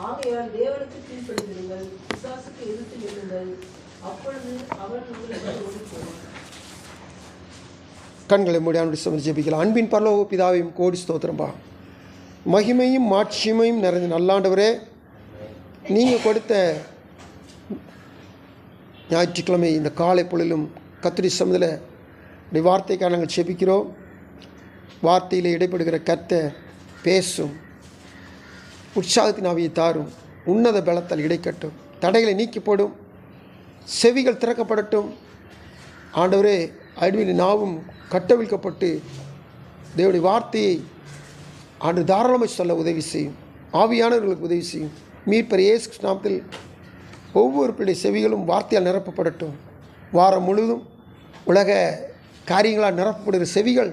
ஆகையால் தேவனுக்கு கீழ்ப்படிந்திருங்கள், பிசாசுக்கு எதிர்த்து நில்லுங்கள், அப்பொழுது அவன் உங்களுக்கு ஓடி போவான். கண்களை மூடி ஆண்டு சமர்த்தி ஜெபிக்கலாம். அன்பின் பரலோக பிதாவையும் கோடி ஸ்தோத்திரம்பா. மகிமையும் மாட்சிமையும் நிறைந்த நல்லாண்டவரே, நீங்கள் கொடுத்த ஞாயிற்றுக்கிழமை இந்த காலை பொழுதிலும் கர்த்தருடைய சமூகத்தில் வார்த்தைக்காக நாங்கள் ஜெபிக்கிறோம். வார்த்தையில் இடைப்படுகிற கர்த்தர் பேசும், உற்சாகத்தின் ஆவியை தாரும், உன்னத பலத்தால் இடைக்கட்டும், தடைகளை நீக்கப்படும், செவிகள் திறக்கப்படட்டும். ஆண்டவரே, அடிமையின் நாவும் கட்டவிழ்க்கப்பட்டு தேவனுடைய வார்த்தையை ஆண்டு தாராளமாக சொல்ல உதவி செய்யும். ஆவியானவர்களுக்கு உதவி செய்யும். மீட்பர் இயேசு கிறிஸ்து நாமத்தில் ஒவ்வொரு பிள்ளை செவிகளும் வார்த்தையால் நிரப்பப்படட்டும். வாரம் முழுவதும் உலக காரியங்களால் நிரப்பப்படுகிற செவிகள்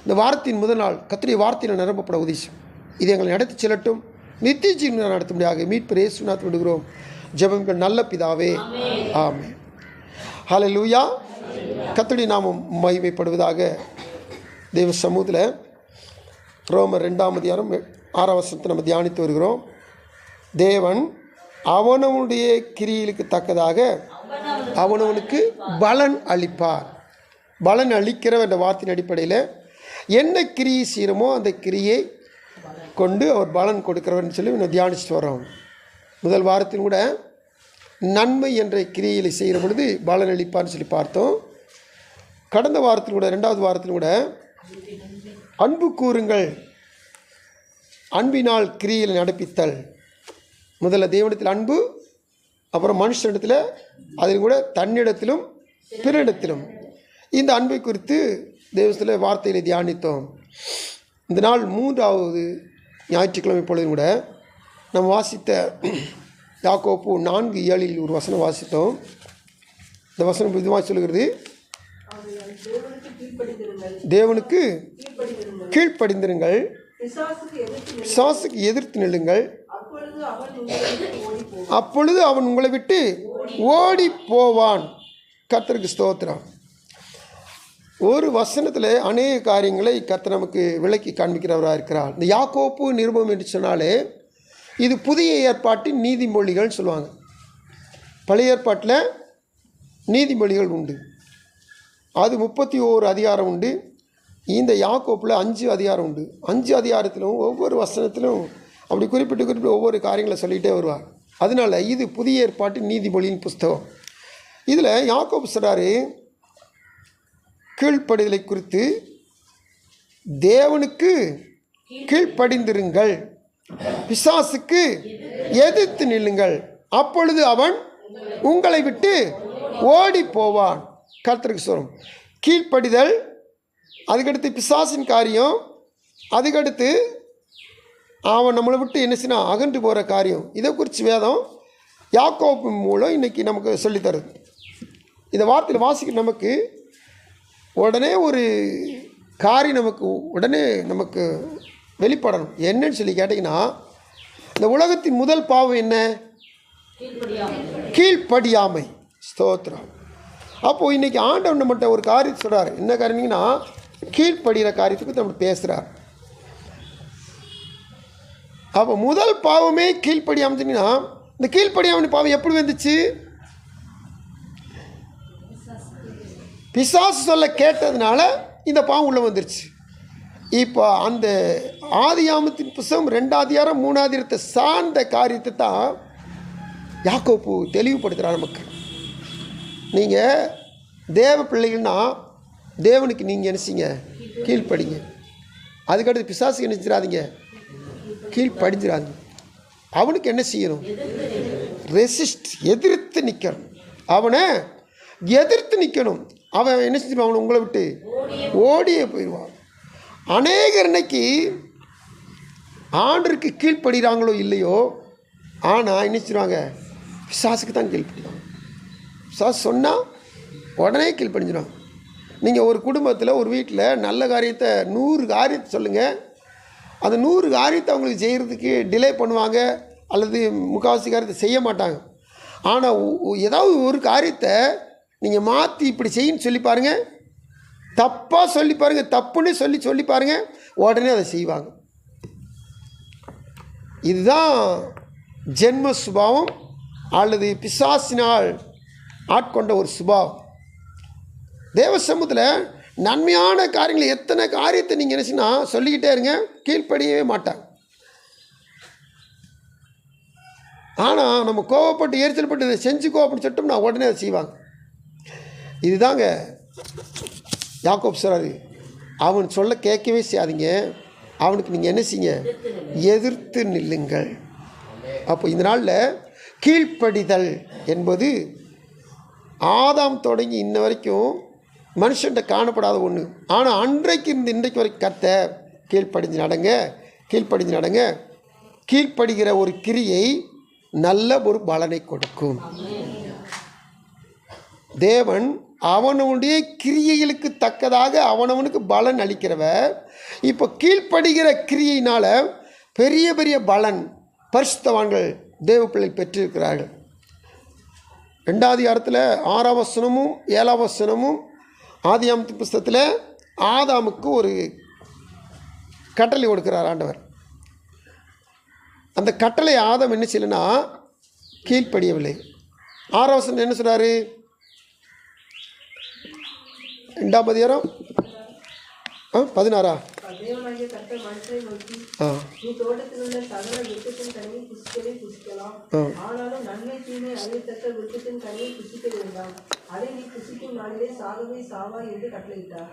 இந்த வாரத்தின் முதல் நாள் கர்த்தருடைய வார்த்தையில் நிரப்பப்பட உதவி செய்யும். இது எங்களை நடத்தி செல்லட்டும். நித்திய ஜீவனை நடத்தும்படியாக மீட்பர் இயேசு நாமத்தில் விடுகிறோம் ஜெபங்கள் நல்ல பிதாவே, ஆமென். ஹல்லேலூயா. கர்த்தருடைய நாமம் மகிமைப்படுவதாக. தேவ சமூகத்தில் ரோமர் 2ஆம் அதிகாரம் 6ஆம் வசனத்தை நம்ம தியானித்து வருகிறோம். தேவன் அவனவனுடைய கிரியைகளுக்கு தக்கதாக அவனவனுக்கு பலன் அளிப்பார். பலன் அளிக்கிறவர் என்ற வார்த்தையின் அடிப்படையில் என்ன கிரியை செய்கிறோமோ அந்த கிரியை கொண்டு அவர் பலன் கொடுக்கிறவர்னு சொல்லி நம்ம தியானிச்சுட்டு வரோம். முதல் வாரத்தில் கூட நன்மை என்ற கிரியைகளை செய்கிற பொழுது பலன் அளிப்பார்னு சொல்லி பார்த்தோம். கடந்த வாரத்தில் கூட 2வது வாரத்தில் கூட அன்பு கூறுங்கள், அன்பினால் கிரியைகளை நடப்பித்தல். முதல்ல தேவனிடத்தில் அன்பு, அப்புறம் மனுஷனிடத்தில், அதில் கூட தன்னிடத்திலும் பிறனிடத்திலும். இந்த அன்பை குறித்து தேவத்தில் வார்த்தையில் தியானித்தோம். இந்த நாள் 3வது ஞாயிற்றுக்கிழமை பொழுதும் கூட நம்ம வாசித்த யாக்கோப்பு 4:7 ஒரு வசனம் வாசித்தோம். இந்த வசனம் விதமாக சொல்கிறது, தேவனுக்கு கீழ்ப்படிந்திருங்கள், பிசாசுக்கு எதிர்த்து நில்லுங்கள், அப்பொழுது அவன் உங்களை விட்டு ஓடி போவான். கர்த்தருக்கு ஸ்தோத்திரம். ஒரு வசனத்தில் அநேக காரியங்களை கர்த்தர் நமக்கு விளக்கி காண்பிக்கிறவராக இருக்கிறார். இந்த யாக்கோப்பு நிருபம் என்று சொன்னாலே இது புதிய ஏற்பாட்டின் நீதிமொழிகள் சொல்லுவாங்க. பழைய ஏற்பாட்டில் நீதிமொழிகள் உண்டு, அது 31 அதிகாரம் உண்டு. இந்த யாக்கோப்பில் 5 அதிகாரம் உண்டு. 5 அதிகாரத்திலும் ஒவ்வொரு வசனத்திலும் அப்படி குறிப்பிட்டு ஒவ்வொரு காரியங்களை சொல்லிகிட்டே வருவார். அதனால் இது புதிய ஏற்பாட்டின் நீதிமொழியின் புஸ்தகம். இதில் யாக்கோப்பு சொல்கிறாரு, கீழ்ப்படிதலை குறித்து தேவனுக்கு கீழ்ப்படிந்திருங்கள், பிசாசுக்கு எதிர்த்து நில்லுங்கள், அப்பொழுது அவன் உங்களை விட்டு ஓடி போவான். கர்த்தருக்கு சொல்லும் கீழ்ப்படிதல், அதுக்கடுத்து பிசாசின் காரியம், அதுக்கடுத்து அவன் நம்மளை விட்டு என்ன செய்யனா அகன்று போகிற காரியம். இதை குறித்து வேதம் யாக்கோப்பு மூலம் இன்றைக்கி நமக்கு சொல்லித்தருது. இந்த வார்த்தையில் வாசிக்க நமக்கு உடனே ஒரு காரியம் நமக்கு வெளிப்படணும். என்னன்னு சொல்லி கேட்டிங்கன்னா, இந்த உலகத்தின் முதல் பாவம் என்ன? கீழ்ப்படியாமை. ஸ்தோத்திரம். அப்போது இன்றைக்கி ஆண்டவன் நம்மகிட்ட ஒரு காரியத்தை சொல்கிறார். என்ன காரியம்னா, கீழ்ப்படுகிற காரியத்துக்கு நம்ம பேசுகிறார். அப்போ முதல் பாவமே கீழ்ப்படியாமல் சொன்னீங்கன்னா, இந்த கீழ்ப்படியாமல் பாவம் எப்படி வந்துச்சு? பிசாசு சொல்ல கேட்டதுனால இந்த பாவம் உள்ளே வந்துருச்சு. இப்போ அந்த ஆதியாமத்தின் புஸ்தகம் 2ஆம் அதிகாரம் 3ஆம் அதிகாரத்தை சார்ந்த காரியத்தை தான் யாக்கோப்பு தெளிவுபடுத்துகிறார் நமக்கு. நீங்கள் தேவ பிள்ளைகள்னா தேவனுக்கு நீங்கள் என்ன செய்யுங்க? கீழ்ப்படிங்க. அதுக்கடுத்து பிசாசுக்கு என்ன செஞ்சிடாதீங்க? கீழ்ப்படிஞ்சிடாதீங்க. அவனுக்கு என்ன செய்யணும்? ரெசிஸ்ட், எதிர்த்து நிற்கணும். அவனை எதிர்த்து நிற்கணும். அவன் என்ன செஞ்சிருவான்? அவனை உங்களை விட்டு ஓடியே போயிடுவான். அநேகர் இன்னைக்கு ஆண்டருக்கு கீழ்ப்படுகிறாங்களோ இல்லையோ, ஆனால் என்ன செய்வாங்க? பிசாசுக்கு தான் கீழ்ப்படிவாங்க. பிசாசு சொன்னால் உடனே கீழ்ப்படிஞ்சிடும். நீங்கள் ஒரு குடும்பத்தில் ஒரு வீட்டில் நல்ல காரியத்தை 100 காரியத்தை சொல்லுங்கள், அந்த 100 காரியத்தை அவங்களுக்கு செய்கிறதுக்கு டிலே பண்ணுவாங்க, அல்லது முக்கால்வாசி காரியத்தை செய்ய மாட்டாங்க. ஆனால் ஏதாவது ஒரு காரியத்தை நீங்கள் மாற்றி இப்படி செய்யன்னு சொல்லி பாருங்கள், தப்பாக சொல்லி பாருங்கள், தப்புன்னு சொல்லி பாருங்கள், உடனே அதை செய்வாங்க. இதுதான் ஜென்ம சுபாவம் அல்லது பிசாசினால் ஆட்கொண்ட ஒரு சுபாவம். தேவ சமூகத்தில் நன்மையான காரியங்களை எத்தனை காரியத்தை நீங்கள் நினச்சின்னா சொல்லிக்கிட்டே இருங்க, கீழ்ப்படியவே மாட்டாங்க. ஆனால் நம்ம கோவப்பட்டு எரிச்சல் பட்டு இதை செஞ்சுக்கோ அப்படின்னு சொல்லிட்டோம்னா உடனே அதை செய்வாங்க. இதுதாங்க யாக்கோப் சொல்றாரு, அவன் சொல்ல கேட்கவே செய்யாதீங்க, அவனுக்கு நீங்கள் என்ன செய்யுங்க, எதிர்த்து நில்லுங்கள். அப்போ இந்த நாளில் கீழ்ப்படிதல் என்பது ஆதாம் தொடங்கி இன்ன வரைக்கும் மனுஷன்கிட்ட காணப்படாத ஒன்று. ஆனால் அன்றைக்கு இருந்து இன்றைக்கு வரைக்கும் கர்த்தர் கீழ்ப்படிஞ்சு நடங்க, கீழ்ப்படிஞ்சு நடங்க. கீழ்ப்படுகிற ஒரு கிரியை நல்ல ஒரு பலனை கொடுக்கும். தேவன் அவனுடைய கிரியைகளுக்கு தக்கதாக அவனவனுக்கு பலன் அளிக்கிறவர். இப்போ கீழ்ப்படுகிற கிரியையினால் பெரிய பெரிய பலன் பரிசுத்தவான்கள் தேவ பிள்ளை பெற்றிருக்கிறார்கள். 2வது இடத்துல 6ஆம் வசனமும் 7ஆம் வசனமும் ஆதியாகமத்தின் புஸ்தகத்தில் ஆதாமுக்கு ஒரு கட்டளை கொடுக்கிறார் ஆண்டவர். அந்த கட்டளை ஆதாம் என்ன செய்யலைன்னா கீழ்ப்படியவில்லை. 6ஆம் வசனம் என்ன சொல்கிறாரு, 2ஆம் அதிகாரம் 16. தேவனாகிய கர்த்தர் மனுஷனை நோக்கி, நீ தோட்டத்தில் உள்ள சகல விருட்சத்தின் கனியை புசிக்கவே புசிக்கலாம், ஆனாலும் நன்மை தீமை அறியத்தக்க விருட்சத்தின் கனியை புசிக்க வேண்டாம், அதை நீ புசிக்கும் நாளிலே சாகவே சாவாய் என்று கட்டளையிட்டார்.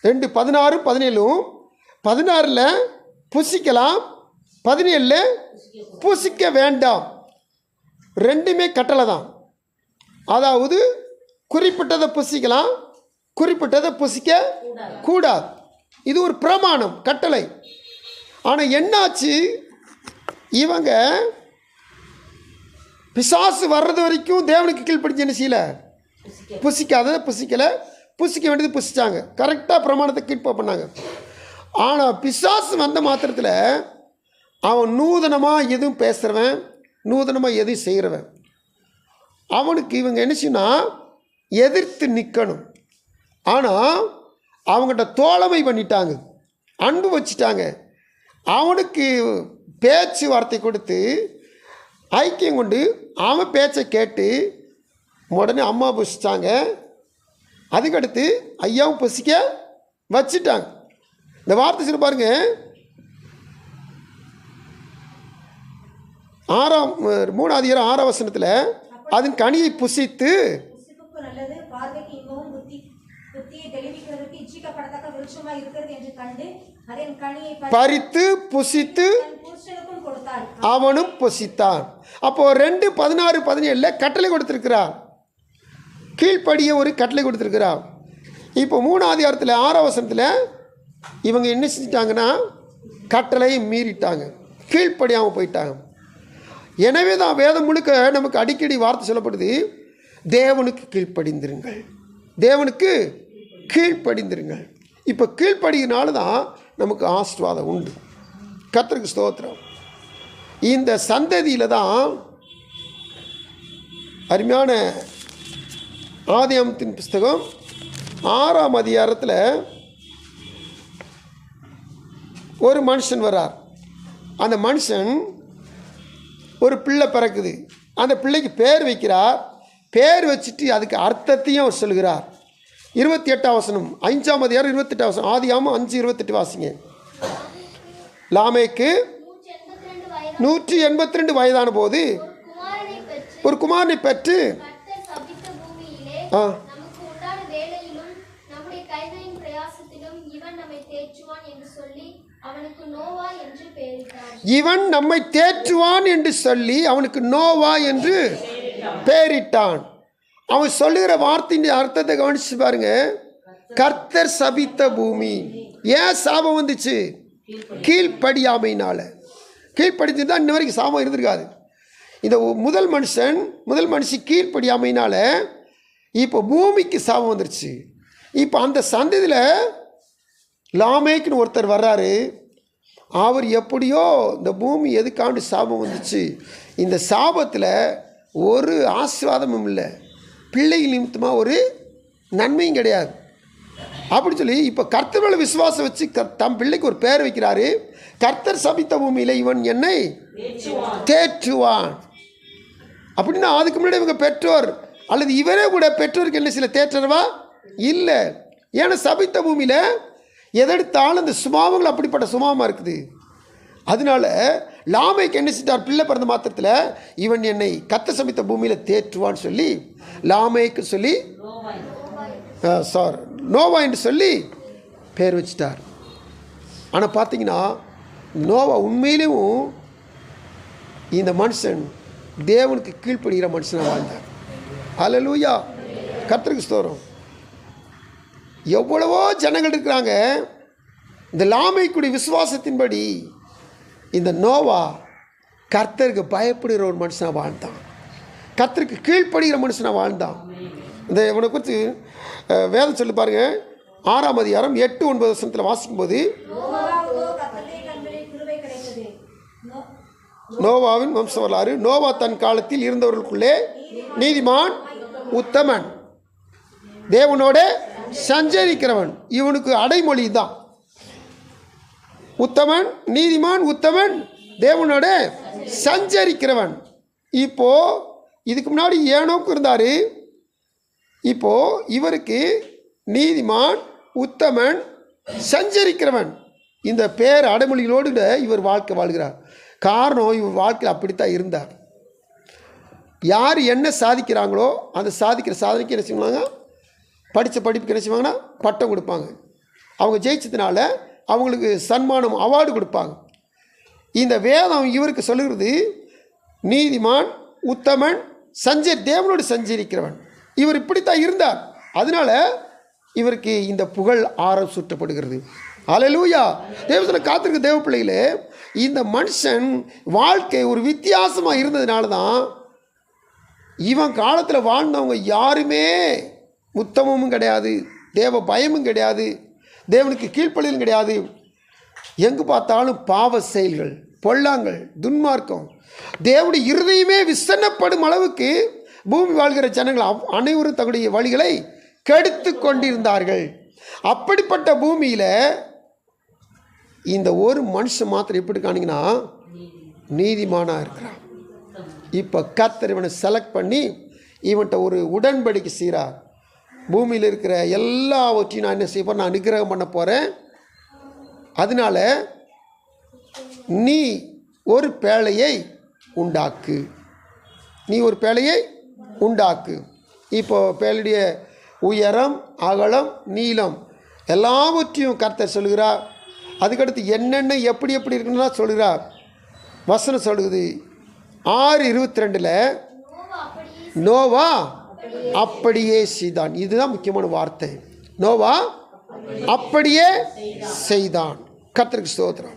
2:16, 17. 16 புசிக்கலாம், 17 புசிக்க வேண்டாம். ரெண்டுமே கட்டளை தான். அதாவது குறிப்பிட்டதை புசிக்கலாம், குறிப்பிட்டதை புசிக்க கூடாது. இது ஒரு பிரமாணம், கட்டளை. ஆனால் என்னாச்சு, இவங்க பிசாசு வர்றது வரைக்கும் தேவனுக்கு கீழ்ப்படிஞ்சு என்ன செய்யலை, புசிக்காததை புசிக்கலை, புசிக்க வேண்டியது புசித்தாங்க, கரெக்டாக பிரமாணத்தை கீழ்ப்ப பண்ணாங்க. ஆனால் பிசாசு வந்த மாத்திரத்தில் அவன் நூதனமாக எதுவும் பேசுகிறவன், நூதனமாக எதுவும் செய்கிறவன், அவனுக்கு இவங்க என்ன செய்யணும், எதிர்த்து நிற்கணும். ஆனால் அவங்ககிட்ட தோழமை பண்ணிட்டாங்க, அன்பு வச்சுட்டாங்க. அவனுக்கு பேச்சு வார்த்தை கொடுத்து ஐக்கியம் கொண்டு அவன் பேச்சை கேட்டு உடனே அம்மா புசித்தாங்க. அதுக்கடுத்து ஐயாவும் புசிக்க வச்சுட்டாங்க. இந்த வார்த்தை சொல்லி பாருங்க, 3ஆம் அதிகாரம் 6ஆம் வசனத்தில் அதன் கனியை புசித்து பறித்து புசித்து அவனும் புசித்தான். அப்போ 2:16, 17 கட்டளை கொடுத்திருக்கிறார், கீழ்ப்படிய ஒரு கட்டளை கொடுத்திருக்கிறார். இப்போ 3ஆம் அதிகாரத்தில் 6ஆம் வசனத்தில் இவங்க என்ன செஞ்சிட்டாங்கன்னா கட்டளையை மீறிட்டாங்க, கீழ்ப்படியாமல் போயிட்டாங்க. எனவே தான் வேதம் முழுக்க நமக்கு அடிக்கடி வார்த்தை சொல்லப்படுது, தேவனுக்கு கீழ்ப்படிந்திருங்கள், தேவனுக்கு கீழ்ப்படிந்திருங்கள். இப்போ கீழ்ப்படினால தான் நமக்கு ஆசீர்வாதம் உண்டு. கர்த்தருக்கு ஸ்தோத்திரம். இந்த சந்ததியில் தான் அருமையான ஆதியாகமத்தின் புஸ்தகம் 6ஆம் அதிகாரத்தில் ஒரு மனுஷன் வரார். அந்த மனுஷன் ஒரு பிள்ளை பிறக்குது, அந்த பிள்ளைக்கு பேர் வைக்கிறார். பேர் வச்சுட்டு அதுக்கு அர்த்தத்தையும் அவர் சொல்கிறார். 28ஆம் வசனம், 5ஆம் அதிகாரம் 28ஆம் வசனம், ஆதியாகமம் 5:28 வாசிங்க. லாமேக்கு 182 வயதான போது ஒரு குமாரனை பெற்று இவன் நம்மை தேற்றுவான் என்று சொல்லி அவனுக்கு நோவா என்று பெயரிட்டான். அவன் சொல்லுகிற வார்த்தையின் அர்த்தத்தை கவனிச்சு பாருங்க. கர்த்தர் சபித்த பூமி. ஏன் சாபம் வந்துச்சு? கீழ்ப்படியாமையினால. கீழ்ப்படிஞ்சுதான் இன்ன வரைக்கும் சாபம் இருந்திருக்காது. இந்த முதல் மனுஷி கீழ்ப்படியாமையினால இப்போ பூமிக்கு சாபம் வந்துருச்சு. இப்போ அந்த சந்ததியில் லாமேக்குன்னு ஒருத்தர் வர்றாரு. அவர் எப்படியோ இந்த பூமி எதுக்காண்டு சாபம் வந்துச்சு. இந்த சாபத்தில் ஒரு ஆசீர்வாதமும் இல்லை, பிள்ளைகள் நிமித்தமாக ஒரு நன்மையும் கிடையாது. அப்படின்னு சொல்லி இப்போ கர்த்தர் மேலே விசுவாசம் வச்சு தம் பிள்ளைக்கு ஒரு பேர் வைக்கிறாரு. கர்த்தர் சபித்த பூமியில் இவன் என்னை தேற்றுவான். அப்படின்னா அதுக்கு முன்னாடி இவங்க பெற்றோர் அல்லது இவரே கூட பெற்றோருக்கு என்ன சில தேற்றவா இல்லை. ஏன்னா சபித்த பூமியில் எதெடுத்தாலும் அந்த சுபாவங்கள் அப்படிப்பட்ட சுபாவமாக இருக்குது. அதனால லாமைக்கு என்ன செஞ்சார்? பிள்ளை பிறந்த மாத்திரத்தில் இவன் என்னை கர்த்தர் சபித்த பூமியில் தேற்றுவான்னு சொல்லி லாமைக்கு சொல்லி நோவா என்று சொல்லி பேர் வச்சிட்டார். ஆனால் பார்த்தீங்கன்னா நோவா உண்மையிலேயும் இந்த மனுஷன் தேவனுக்கு கீழ்ப்படுகிற மனுஷனாக வாழ்ந்தார். அல்லேலூயா, கர்த்தருக்கு ஸ்தோத்திரம். எவ்வளவோ ஜனங்கள் இருக்கிறாங்க. இந்த லாமைக்குடைய விசுவாசத்தின்படி இந்த நோவா கர்த்தருக்கு பயப்படுகிற ஒரு மனுஷனாக வாழ்ந்தான். கர்த்தருக்கு கீழ்ப்படுகிற மனுஷனாக வாழ்ந்தான். இந்த இவனை குறித்து வேதம் சொல்லி பாருங்க. 6ஆம் அதிகாரம் 8-9 வசனத்தில் வாசிக்கும்போது நோவாவின் வம்ச வரலாறு. நோவா தன் காலத்தில் இருந்தவர்களுக்குள்ளே நீதிமான், உத்தமன், தேவனோட சஞ்சரிக்கிறவன். இவனுக்கு அடைமொழி தான் உத்தமன், நீதிமான், உத்தமன், தேவனோட சஞ்சரிக்கிறவன். இப்போ இதுக்கு முன்னாடி ஏனோக்கு இருந்தார். இப்போ இவருக்கு நீதிமான், உத்தமன், சஞ்சரிக்கிறவன் இந்த பேர் அடைமொழிகளோடு இவர் வாழ்க்கை வாழ்கிறார். காரணம் இவர் வாழ்க்கையில் அப்படித்தான் இருந்தார். யார் என்ன சாதிக்கிறாங்களோ அந்த சாதிக்கிற சாதனைக்கு என்ன செய்வாங்க? படித்த படிப்புக்கு என்ன செய்வாங்கன்னா பட்டம் கொடுப்பாங்க. அவங்க ஜெயிச்சதுனால அவங்களுக்கு சன்மானம், அவார்டு கொடுப்பாங்க. இந்த வேதம் இவருக்கு சொல்லுகிறது நீதிமான், உத்தமன், தேவனோடு சஞ்சரிக்கிறவன். இவர் இப்படித்தான் இருந்தார். அதனால இவருக்கு இந்த புகழ் ஆரம் சுட்டப்படுகிறது. அல்லேலூயா. தேவசன காத்திருக்க தேவ பிள்ளைகளே, இந்த மனுஷன் வாழ்க்கை ஒரு வித்தியாசமாக இருந்ததுனால தான் இவன் காலத்தில் வாழ்ந்தவங்க யாருமே உத்தமமும் கிடையாது, தேவ பயமும் கிடையாது, தேவனுக்கு கீழ்ப்படிதலும் கிடையாது. எங்கு பார்த்தாலும் பாவ செயல்கள், பொல்லாங்கள், துன்மார்க்கம், தேவனுடைய இருதயமே விசனப்படும் அளவுக்கு பூமி வாழ்கிற ஜனங்கள் அனைவரும் தங்களுடைய வழிகளை கெடுத்து கொண்டிருந்தார்கள். அப்படிப்பட்ட பூமியில் இந்த ஒரு மனுஷன் மாத்திரம் எப்படி காணிங்கன்னா நீதிமானாக இருக்கிறான். இப்போ கர்த்தர் இவனை செலக்ட் பண்ணி இவன்கிட்ட ஒரு உடன்படிக்கை செய்கிறார். பூமியில் இருக்கிற எல்லாவற்றையும் நான் என்ன செய்ய போகிறேன்? நான் அனுக்கிரகம் பண்ண போகிறேன். அதனால நீ ஒரு பேழையை உண்டாக்கு, நீ ஒரு பேழையை உண்டாக்கு. இப்போ பேழையுடைய உயரம், அகலம், நீளம் எல்லாவற்றையும் கர்த்தர் சொல்கிறார். அதுக்கடுத்து என்னென்ன எப்படி எப்படி இருக்குன்னா சொல்கிறார். வசனம் சொல்லுது 6:22 நோவா அப்படியே செய்தான். இதுதான் முக்கியமான வார்த்தை. நோவா அப்படியே செய்தான். கர்த்தருக்கு ஸ்தோத்திரம்.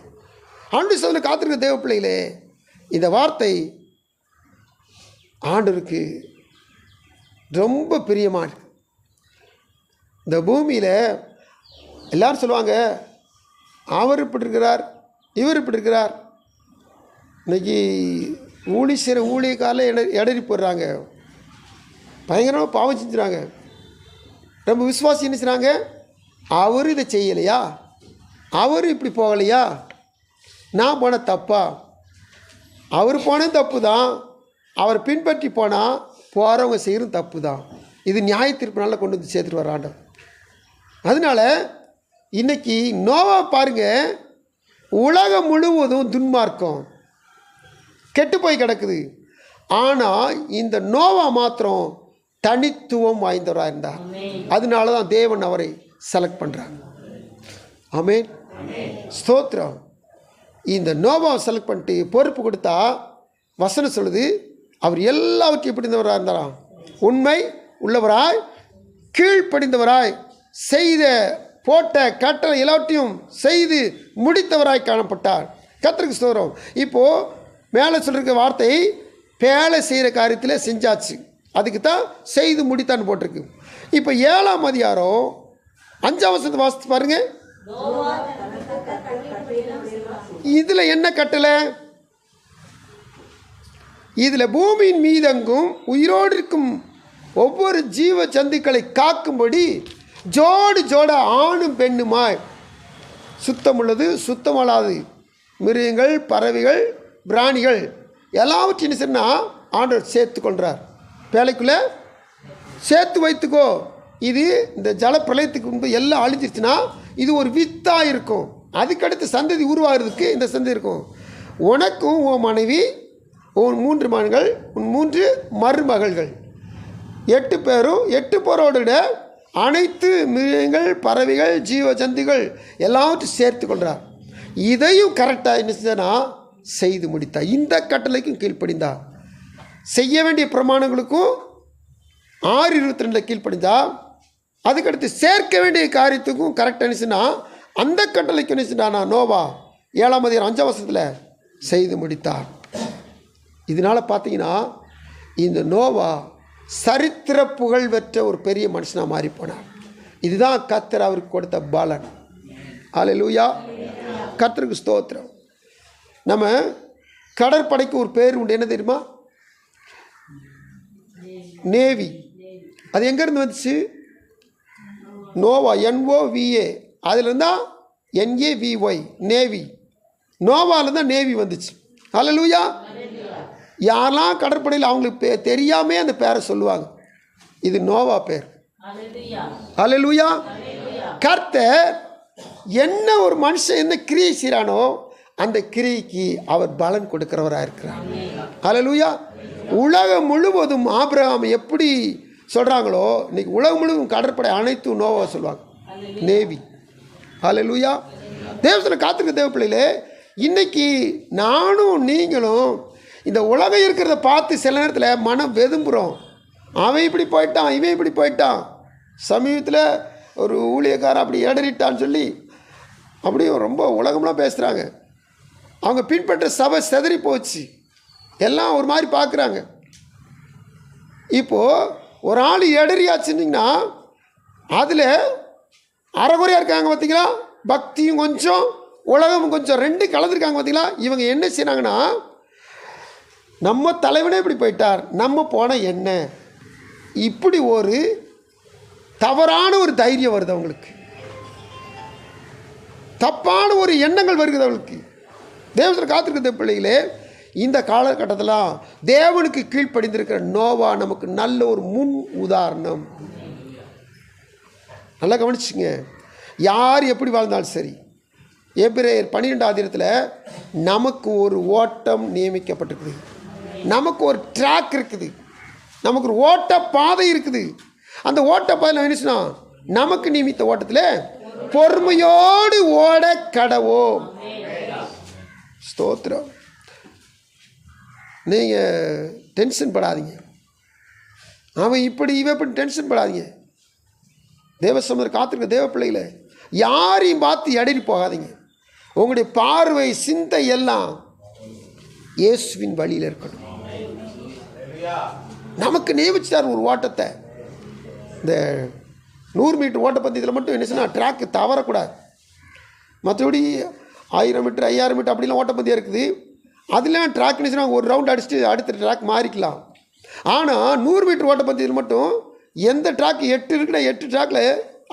ஆண்டு சொல்ல காத்திருக்க தேவ பிள்ளைகளே, இந்த வார்த்தை ஆண்டவருக்கு ரொம்ப பிரியமாக இருக்கு. இந்த பூமியில் எல்லாரும் சொல்லுவாங்க அவர் இப்படி இருக்கிறார், இவர் இப்படி இருக்கிறார். இன்றைக்கி ஊழி செய்கிற ஊழியக்காரில் இடறி போடுறாங்க, பயங்கரமாக பாவம் செஞ்சுறாங்க. ரொம்ப விசுவாசி என்ன செய்கிறாங்க? அவர் இதை செய்யலையா, அவர் இப்படி போகலையா, நான் போன தப்பா, அவர் போனது தப்பு தான், அவர் பின்பற்றி போனால் போகிறவங்க செய்கிறது தப்பு தான். இது நியாய தீர்ப்புனால கொண்டு வந்து சேர்த்துட்டு வர ஆண்டவர். அதனால் இன்றைக்கி நோவா பாருங்கள், உலகம் முழுவதும் துன்மார்க்கம் கெட்டு போய் கிடக்குது. ஆனால் இந்த நோவா மாத்திரம் தனித்துவம் வாய்ந்தவராக இருந்தார். அதனால தான் தேவன் அவரை செலக்ட் பண்ணுறாங்க. ஆமென், ஸ்தோத்திரம். இந்த நோவாவை செலக்ட் பண்ணிட்டு பொறுப்பு கொடுத்தா வசனம் சொல்லுது அவர் எல்லாவற்றையும் எப்படி இருந்தவராக இருந்தாராம்? உண்மை உள்ளவராய், கீழ்ப்படிந்தவராய், செய்த போட்ட கட்டளை எல்லாவற்றையும் செய்து முடித்தவராய் காணப்பட்டார். கர்த்தருக்கு ஸ்தோத்திரம். இப்போது மேலே சொல்லிருக்க வார்த்தை பேலை செய்கிற காரியத்தில் செஞ்சாச்சு, அதுக்கு தான் செய்து முடித்தான்னு போட்டிருக்கு. இப்போ 7ஆம் அதிகாரம் 5ஆம் வசனத்தை வாசித்து பாருங்கள். இதில் என்ன கட்டளை? இதில் பூமியின் மீதெங்கும் உயிரோடு இருக்கும் ஒவ்வொரு ஜீவ ஜந்துக்களை காக்கும்படி ஜோடு ஜோட ஆணும் பெண்ணுமாய் சுத்தமுள்ளது சுத்தமல்லாது மிருகங்கள் பறவைகள் பிராணிகள் எல்லாவற்றையும் சொன்னா ஆண்டவர் சேர்த்து கொள்கிறார். வேலைக்குள்ளே சேர்த்து வைத்துக்கோ. இது இந்த ஜல பிரளயத்துக்கு முன்பு எல்லாம் அழிஞ்சிருச்சுன்னா இது ஒரு வித்தாக இருக்கும். அதுக்கடுத்து சந்ததி உருவாகிறதுக்கு இந்த சந்ததி இருக்கும். உனக்கும் உன் மனைவி, உன் 3 மகன்கள், உன் 3 மருமகள்கள், 8 பேரும் 8 பேரோட அனைத்து மிருகங்கள் பறவைகள் ஜீவ ஜந்துகள் எல்லாவற்றையும் சேர்த்து கொள்கிறார். இதையும் கரெக்டாக என்ன செஞ்சா செய்து முடித்தா. இந்த கட்டளைக்கும் கீழ்ப்படிந்தா. செய்ய வேண்டிய பிரமாணங்களுக்கும் 6:22 கீழ்ப்படிந்தா. அதுக்கடுத்து சேர்க்க வேண்டிய காரியத்துக்கும் கரெக்டாக நினைச்சுன்னா அந்த கட்டளைக்கு நினைச்சுனா நோவா 7ஆம் அதிகாரம் 5ஆம் வசனத்தில் செய்து முடித்தார். இதனால் பார்த்தீங்கன்னா இந்த நோவா சரித்திர புகழ் பெற்ற ஒரு பெரிய மனுஷனாக மாறி போனார். இதுதான் கர்த்தர் அவருக்கு கொடுத்த பலன். அல்லேலூயா, கர்த்தருக்கு ஸ்தோத்திரம். நம்ம கடற்படைக்கு ஒரு பேர் உண்டு, என்ன தெரியுமா? நேவி. அது எங்கேருந்து வந்துச்சு? நோவா, NOVA. அதில் இருந்தால் NAVY, நேவி. நோவாவில் தான் நேவி வந்துச்சு. அல்லேலூயா. யாரெல்லாம் கடற்படையில் அவங்களுக்கு தெரியாமே அந்த பேரை சொல்லுவாங்க. இது நோவா பேர். அல்லேலூயா. கர்த்தர் என்ன ஒரு மனுஷன் என்ன கிரியை செய்கிறானோ அந்த கிரியைக்கு அவர் பலன் கொடுக்கிறவராக இருக்கிறார். அல்லேலூயா. உலகம் முழுவதும் ஆபிரகாம் எப்படி சொல்கிறாங்களோ இன்னைக்கு உலகம் முழுவதும் கடற்படை அனைத்தும் நோவா சொல்லுவாங்க, நேவி. அல்லேலூயா. தேவத்தில் காத்திருக்க தேவ பிள்ளைகளே, இன்னைக்கு நானும் நீங்களும் இந்த உலகம் இருக்கிறத பார்த்து சில நேரத்தில் மனம் வெதும்புகிறோம். அவன் இப்படி போயிட்டான், இவன் இப்படி போயிட்டான். சமீபத்தில் ஒரு ஊழியக்காரன் அப்படி இடறிட்டான்னு சொல்லி அப்படியே ரொம்ப உலகம்லாம் பேசுகிறாங்க. அவங்க பின்பற்ற சபை செதறி போச்சு, எல்லாம் ஒரு மாதிரி பார்க்குறாங்க. இப்போது ஒரு ஆள் இடறியாச்சுன்னிங்கன்னா அதில் அறகுறையாக இருக்காங்க பார்த்தீங்களா? பக்தியும் கொஞ்சம் உலகமும் கொஞ்சம் 2 கலந்துருக்காங்க பார்த்தீங்களா? இவங்க என்ன செய்கிறாங்கன்னா, நம்ம தலைவனே இப்படி போயிட்டார், நம்ம போனால் என்ன, இப்படி ஒரு தவறான ஒரு தைரியம் வருது அவங்களுக்கு, தப்பான ஒரு எண்ணங்கள் வருகிறது அவங்களுக்கு. தேவத்தில் காத்திருக்கிற பிள்ளைகளே, இந்த காலகட்டத்தில் தேவனுக்கு கீழ்ப்படிந்திருக்கிற நோவா நமக்கு நல்ல ஒரு முன் உதாரணம். நல்லா கவனிச்சுங்க. யார் எப்படி வாழ்ந்தாலும் சரி, எபிரேயர் 12ஆம் அதிகாரத்தில் நமக்கு ஒரு ஓட்டம் நியமிக்கப்பட்டிருக்குது, நமக்கு ஒரு ட்ராக் இருக்குது, நமக்கு ஒரு ஓட்ட பாதை இருக்குது. அந்த ஓட்ட பாதையில் நினைச்சுனா நமக்கு நியமித்த ஓட்டத்தில் பொறுமையோடு ஓட கடவோம். ஸ்தோத்திரம். நீங்கள் டென்ஷன் படாதீங்க, அவன் இப்படி இவன் இப்படி டென்ஷன் படாதீங்க. தேவசமர் காத்திருக்க தேவ பிள்ளைகளை யாரையும் பார்த்து இடறி போகாதீங்க. உங்களுடைய பார்வை சிந்தை எல்லாம் இயேசுவின் வழியில் இருக்கணும். நமக்கு நியமிச்சார் ஒரு ஓட்டத்தை. இந்த 100 மீட்டர் ஓட்டப்பந்தயத்தில் மட்டும் என்ன சொன்னால் ட்ராக்கு தவறக்கூடாது. மற்றபடி 1000 மீட்டர் 5000 மீட்டர் அப்படிலாம் ஓட்டப்பந்தயம் இருக்குது. அதெல்லாம் ட்ராக் என்ன சொன்னால் ஒரு ரவுண்ட் அடிச்சுட்டு அடுத்த ட்ராக் மாறிக்கலாம். ஆனால் 100 மீட்டர் ஓட்டப்பந்தயத்தில் மட்டும் எந்த ட்ராக் 8 இருக்குன்னா 8 ட்ராக்கில்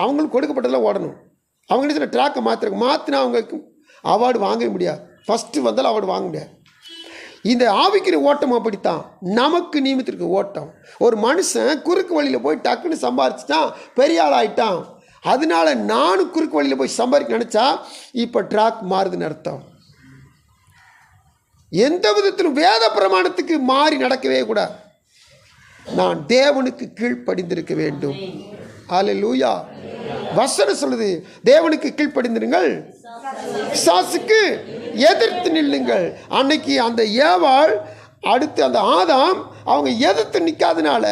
அவங்களுக்கு கொடுக்கப்பட்டதெல்லாம் ஓடணும். அவங்க என்ன சொன்ன ட்ராக்கை மாற்றினா அவங்களுக்கு அவார்டு வாங்க முடியாது. ஃபஸ்ட்டு வந்தாலும் அவார்டு வாங்க முடியாது. இந்த ஆவிக்கிற ஓட்டம் அப்படித்தான், நமக்கு நியமித்திருக்க ஓட்டம். ஒரு மனுஷன் குறுக்கு வழியில் போய் டக்குன்னு சம்பாரிச்சுட்டான், பெரிய ஆள் ஆகிட்டான். அதனால நானும் குறுக்கு வழியில் போய் சம்பாதிக்க நினச்சா இப்போ ட்ராக் மாறுதுன்னு அர்த்தம். எந்த விதத்திலும் வேத பிரமாணத்துக்கு மாறி நடக்கவே கூடாது. நான் தேவனுக்கு கீழ்ப்படிந்திருக்க வேண்டும். அல்லேலூயா. வசனம் சொல்லுது, தேவனுக்கு கீழ்ப்படிந்திருங்கள், பிசாசுக்கு எதிர்த்து நில்லுங்கள். அன்னைக்கு அந்த ஏவாள் அடுத்து அந்த ஆதாம் அவங்க எதிர்த்து நிற்காதனால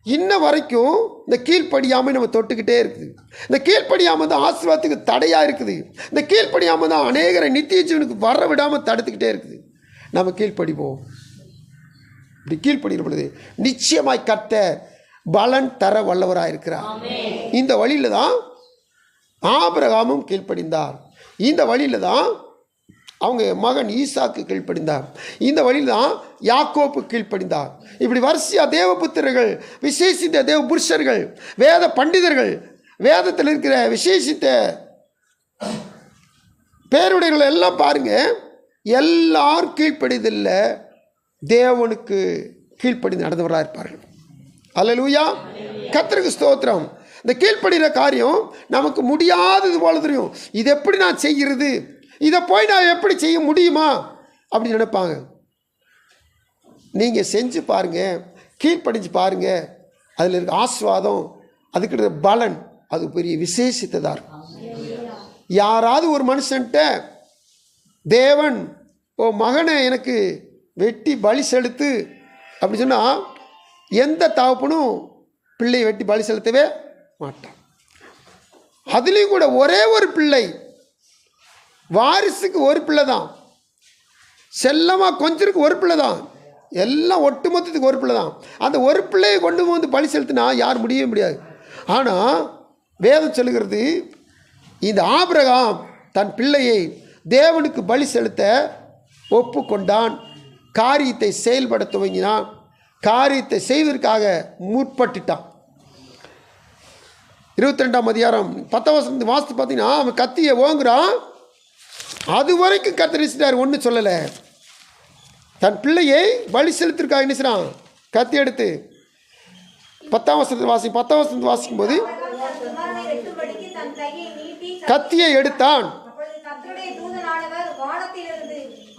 இன்ன வரைக்கும் இந்த கீழ்ப்படியாமல் நம்ம தொட்டுக்கிட்டே இருக்குது. இந்த கீழ்ப்படியாமல் தான் ஆசீர்வாதத்துக்கு தடையாக இருக்குது. இந்த கீழ்ப்படியாமல் தான் அநேகரை நித்திய ஜீவனுக்கு வர விடாமல் தடுத்துக்கிட்டே இருக்குது. நம்ம கீழ்ப்படிப்போம். இப்படி கீழ்ப்படிகிற பொழுது நிச்சயமாய் கர்த்தர் பலன் தர வல்லவராக இருக்கிறார். இந்த வழியில் தான் ஆபிரகாமும் கீழ்ப்படிந்தார். இந்த வழியில் தான் அவங்க மகன் ஈசாக்கு கீழ்ப்படிந்தார். இந்த வழியில் தான் யாக்கோப்பு கீழ்ப்படிந்தார். இப்படி வரிசையாக தேவபுத்திரர்கள், விசேஷித்த தேவ புருஷர்கள், வேத பண்டிதர்கள், வேதத்தில் இருக்கிற விசேஷித்த பேருடைகளை எல்லாம் பாருங்க, எல்லாரும் கீழ்ப்படிதில்லை, தேவனுக்கு கீழ்ப்படிந்து நடந்தவராக இருப்பார்கள். அல்லேலூயா, கர்த்தருக்கு ஸ்தோத்திரம். இந்த கீழ்ப்படுகிற காரியம் நமக்கு முடியாதது போல தெரியும். இது எப்படி நான் செய்கிறது, இதை போய் நான் எப்படி செய்ய முடியுமா அப்படின்னு நினைப்பாங்க. நீங்கள் செஞ்சு பாருங்கள், கீழ்ப்படிஞ்சு பாருங்கள், அதில் இருக்க ஆஸ்வாதம், அதுக்கு இருக்கிற பலன், அது பெரிய விசேஷித்ததாக இருக்கும். யாராவது ஒரு மனுஷன்ட்ட தேவன் ஓ மகனை எனக்கு வெட்டி பலி செலுத்து அப்படின்னு சொன்னால் எந்த தகப்பனும் பிள்ளையை வெட்டி பலி செலுத்தவே மாட்டான். அதுலேயும் கூட ஒரே ஒரு பிள்ளை, வாரிசுக்கு ஒரு பிள்ளை தான், செல்லமாக கொஞ்சருக்கு ஒரு பிள்ளை தான், எல்லாம் ஒட்டுமொத்தத்துக்கு ஒரு பிள்ளை தான். அந்த ஒரு பிள்ளையை கொண்டு வந்து பலி செலுத்தினா யார் முடியவே முடியாது. ஆனால் வேதம் சொல்லுகிறது, இந்த ஆபிரகாம் தன் பிள்ளையை தேவனுக்கு பலி செலுத்த ஒப்புக்கொண்டான், காரியத்தை செயல்பட துவங்கினான், காரியத்தை செய்வதற்காக முற்பட்டுட்டான். 22ஆம் அதிகாரம் 10ஆம் வசனத்தை வாசித்து பார்த்தீங்கன்னா, அவன் கத்தியை ஓங்குறான். அது வரைக்கும் கத்தரிச்சிட்டார், ஒன்றும் சொல்லலை. தன் பிள்ளையை பலி செலுத்திருக்காக என்ன செய்றான், கத்தி எடுத்து 10ஆம் வசனத்தை வாசிக்கும் போது கத்தியை எடுத்தான்.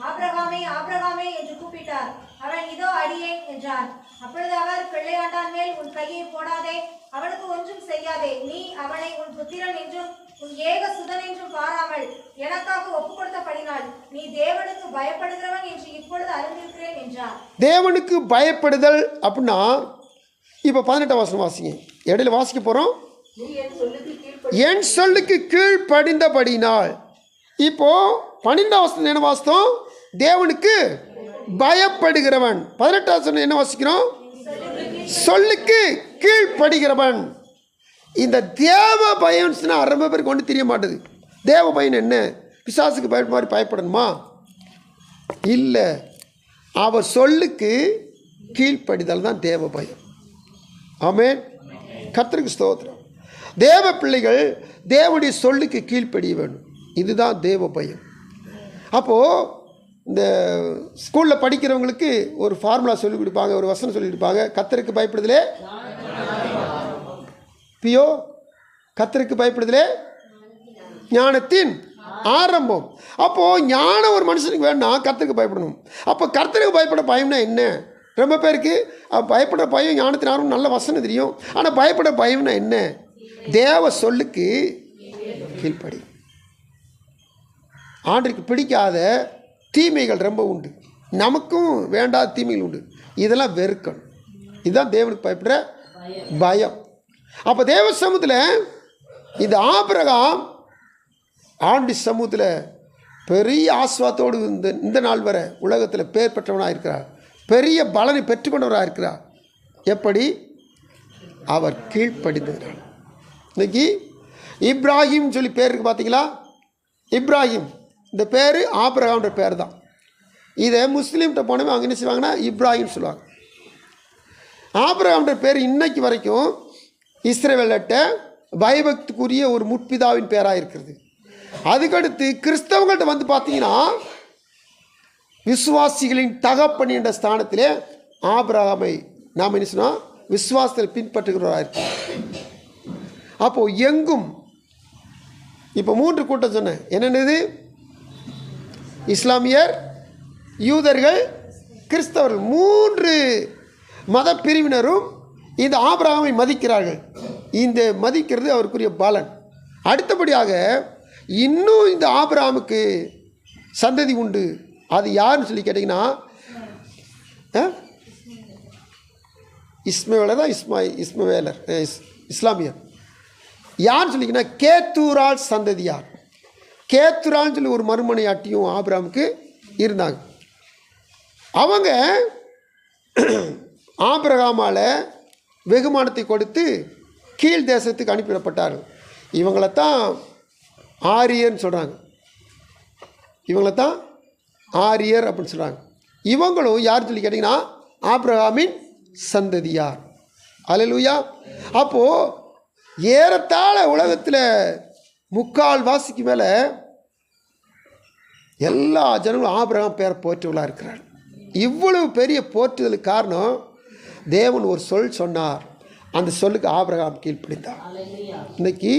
ஆபிரகாமே ஆபிரகாமே என்று கூப்பிட்டார். அவன் இதோ அடியேன் என்றான். அப்பொழுது அவர், பிள்ளையாண்டான் மேல் உன் கையை போடாதே, அவனுக்கு ஒன்றும் செய்யாதே. நீ அவனை உன் புத்திரன் என்றும் உன் ஏக சுதன் என்றும் பாராமல் எனக்காக ஒப்புக் கொடுத்தபடினால் நீ தேவனுக்கு பயப்படுகிறவன் என்று இப்பொழுது அறிந்திருக்கிறேன் என்றார். தேவனுக்கு பயப்படுதல் அப்படின்னா இப்போ 18ஆம் வசனம் வாசிங்க, இடையில வாசிக்க போகிறோம். என் சொல்லுக்கு கீழ்ப்படிந்தபடினால். இப்போ 12ஆம் வசனம் என்ன வாசித்தோம், தேவனுக்கு பயப்படுகிறவன். 18ஆம் வசனம் என்ன வாசிக்கிறோம், சொல்லுக்கு கீழ்ப்படுகிறவன். இந்த தேவ பயம்னா ரொம்ப பேருக்கு ஒன்றும் தெரிய மாட்டுது. தேவ பயம் என்ன, பிசாசுக்கு பயப்பட மாதிரி பயப்படணுமா? இல்லை, அவர் சொல்லுக்கு கீழ்ப்படிதல் தான் தேவ பயம். ஆமென், கர்த்தருக்கு ஸ்தோத்திரம். தேவ பிள்ளைகள் தேவனுடைய சொல்லுக்கு கீழ்ப்படிய வேண்டும், இதுதான் தேவ பயம். அப்போது இந்த ஸ்கூலில் படிக்கிறவங்களுக்கு ஒரு ஃபார்முலா சொல்லிக் கொடுப்பாங்க, ஒரு வசனம் சொல்லி கொடுப்பாங்க, கர்த்தருக்கு பயப்படுதலே பியோ, கர்த்தருக்கு பயப்படுதலே ஞானத்தின் ஆரம்பம். அப்போது ஞானம் ஒரு மனுஷனுக்கு வேணும்னா கர்த்தருக்கு பயப்படணும். அப்போ கர்த்தருக்கு பயப்பட பயம்னா என்ன? ரொம்ப பேருக்கு பயப்பட பயம் ஞானத்தின் ஆரம்பம் நல்ல வசனம் தெரியும், ஆனால் பயப்பட பயம்னா என்ன? தேவ சொல்லுக்கு கீழ்ப்படி. ஆண்டருக்கு பிடிக்காத தீமைகள் ரொம்ப உண்டு, நமக்கும் வேண்டாத தீமைகள் உண்டு, இதெல்லாம் வெறுக்கணும். இதுதான் தேவனுக்கு பயப்படுற பயம். அப்போ தேவ சமூகத்தில் இந்த ஆபிரகாம் ஆண்டு சமூகத்தில் பெரிய ஆஸ்வாதத்தோடு இந்த நாள் வரை உலகத்தில் பேர் பெற்றவனாக இருக்கிறார், பெரிய பலனை பெற்றுக்கொண்டவராக இருக்கிறார். எப்படி? அவர் கீழ்ப்படிந்தார். இன்னைக்கு இப்ராஹிம் சொல்லி பேர் இருக்குது பார்த்தீங்களா? இப்ராஹிம் இந்த பேர் ஆபிரகாம்ன்ற பேர் தான். இதை முஸ்லீம்கிட்ட போனவே அவங்க என்ன செய்வாங்கன்னா இப்ராஹிம் சொல்லுவாங்க. ஆபிரகாம்ன்ற பேர் இன்னைக்கு வரைக்கும் இஸ்ரவேல்கிட்ட பயபக்திக்குரிய ஒரு முற்பிதாவின் பேராக இருக்கிறது. அதுக்கடுத்து கிறிஸ்தவங்கள்ட்ட வந்து பார்த்தீங்கன்னா விசுவாசிகளின் தகப்பன் என்ற ஸ்தானத்திலே ஆபிரகாமை நாம் என்ன சொன்னால் விசுவாசத்தில் பின்பற்றுகிறவராக இருக்கு. அப்போது எங்கும் இப்போ 3 கூட்டம் சொன்னேன், என்னென்னது? இஸ்லாமியர், யூதர்கள், கிறிஸ்தவர்கள். 3 மத பிரிவினரும் இந்த ஆபிரகாமை மதிக்கிறார்கள். இந்த மதிக்கிறது அவருக்குரிய பலன். அடுத்தபடியாக இன்னும் இந்த ஆபிரகாமுக்கு சந்ததி உண்டு. அது யாருன்னு சொல்லி கேட்டிங்கன்னா இஸ்மவேலர் தான். இஸ்மவேலர் இஸ்லாமியர். யாருன்னு சொல்லிங்கன்னா கேத்தூரால் சந்ததியார். கேத்துரான்னு சொல்லி ஒரு மறுமனையாட்டியும் ஆபிரகாமுக்கு இருந்தாங்க. அவங்க ஆபிரகாமால் வெகுமானத்தை கொடுத்து கீழ் தேசத்துக்கு அனுப்பிவிடப்பட்டார்கள். இவங்களைத்தான் ஆரியர்னு சொல்கிறாங்க. இவங்களைத்தான் ஆரியர் அப்படின்னு சொல்கிறாங்க. இவங்களும் யார் சொல்லி கேட்டிங்கன்னா ஆபிரகாமின் சந்ததியார். அல்லேலூயா. அப்போது ஏறத்தாழ உலகத்தில் 3/4 மேலே எல்லா ஜனங்களும் ஆபிரகாம் பேரை போற்றுவலாக இருக்கிறார். இவ்வளவு பெரிய போற்றுதலுக்கு காரணம் தேவன் ஒரு சொல் சொன்னார், அந்த சொல்லுக்கு ஆபிரகாம் கீழ்ப்படிந்தார். இன்னைக்கு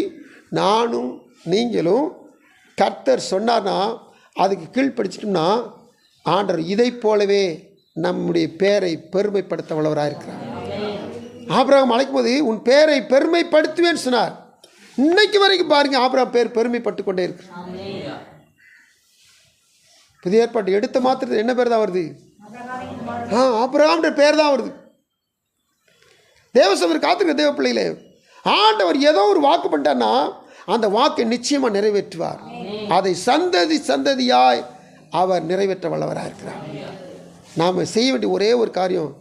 நானும் நீங்களும் கர்த்தர் சொன்னார்னா அதுக்கு கீழ்ப்படிச்சிட்டோம்னா ஆண்டவர் இதை போலவே நம்முடைய பேரை பெருமைப்படுத்த வல்லவராக இருக்கிறார். ஆபிரகாம் அழைக்கும் போது உன் பேரை பெருமைப்படுத்துவேன்னு சொன்னார். இன்னைக்கு வரைக்கும் பாருங்க ஆபிரகாம் பேர் பெருமைப்பட்டு கொண்டே இருக்கு. புதிய ஏற்பாட்டு எடுத்த மாத்திரத்தில் என்ன பேர் தான் வருது? ஆபிரகாம்ன்ற பேர் தான் வருது. தேவசபர் காத்திருக்க தேவ பிள்ளைகளே, ஆண்டவர் ஏதோ ஒரு வாக்கு பண்ணிட்டார்னா அந்த வாக்கை நிச்சயமாக நிறைவேற்றுவார். அதை சந்ததி சந்ததியாய் அவர் நிறைவேற்ற வல்லவராக இருக்கிறார். நாம் செய்ய வேண்டிய ஒரே ஒரு காரியம்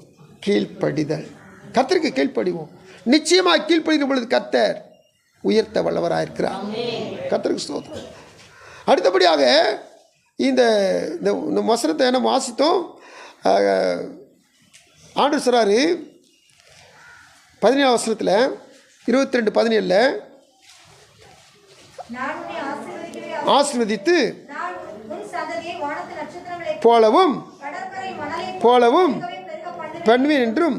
கீழ்ப்படிதல். கர்த்தருக்கு கீழ்ப்படிவோம். நிச்சயமாக கீழ்ப்படுகிற பொழுது கர்த்தர் உயர்த்த வல்லவராக இருக்கிறார். கர்த்தருக்கு ஸ்தோத்திரம். அடுத்தபடியாக இந்த வசனத்தை நம்ம வாசித்தோம். ஆண்டவர் சொல்றாரு 17 வசனத்தில் 22:17 ஆசீர்வதித்து போலவும் பண்ணுவேன் என்றும்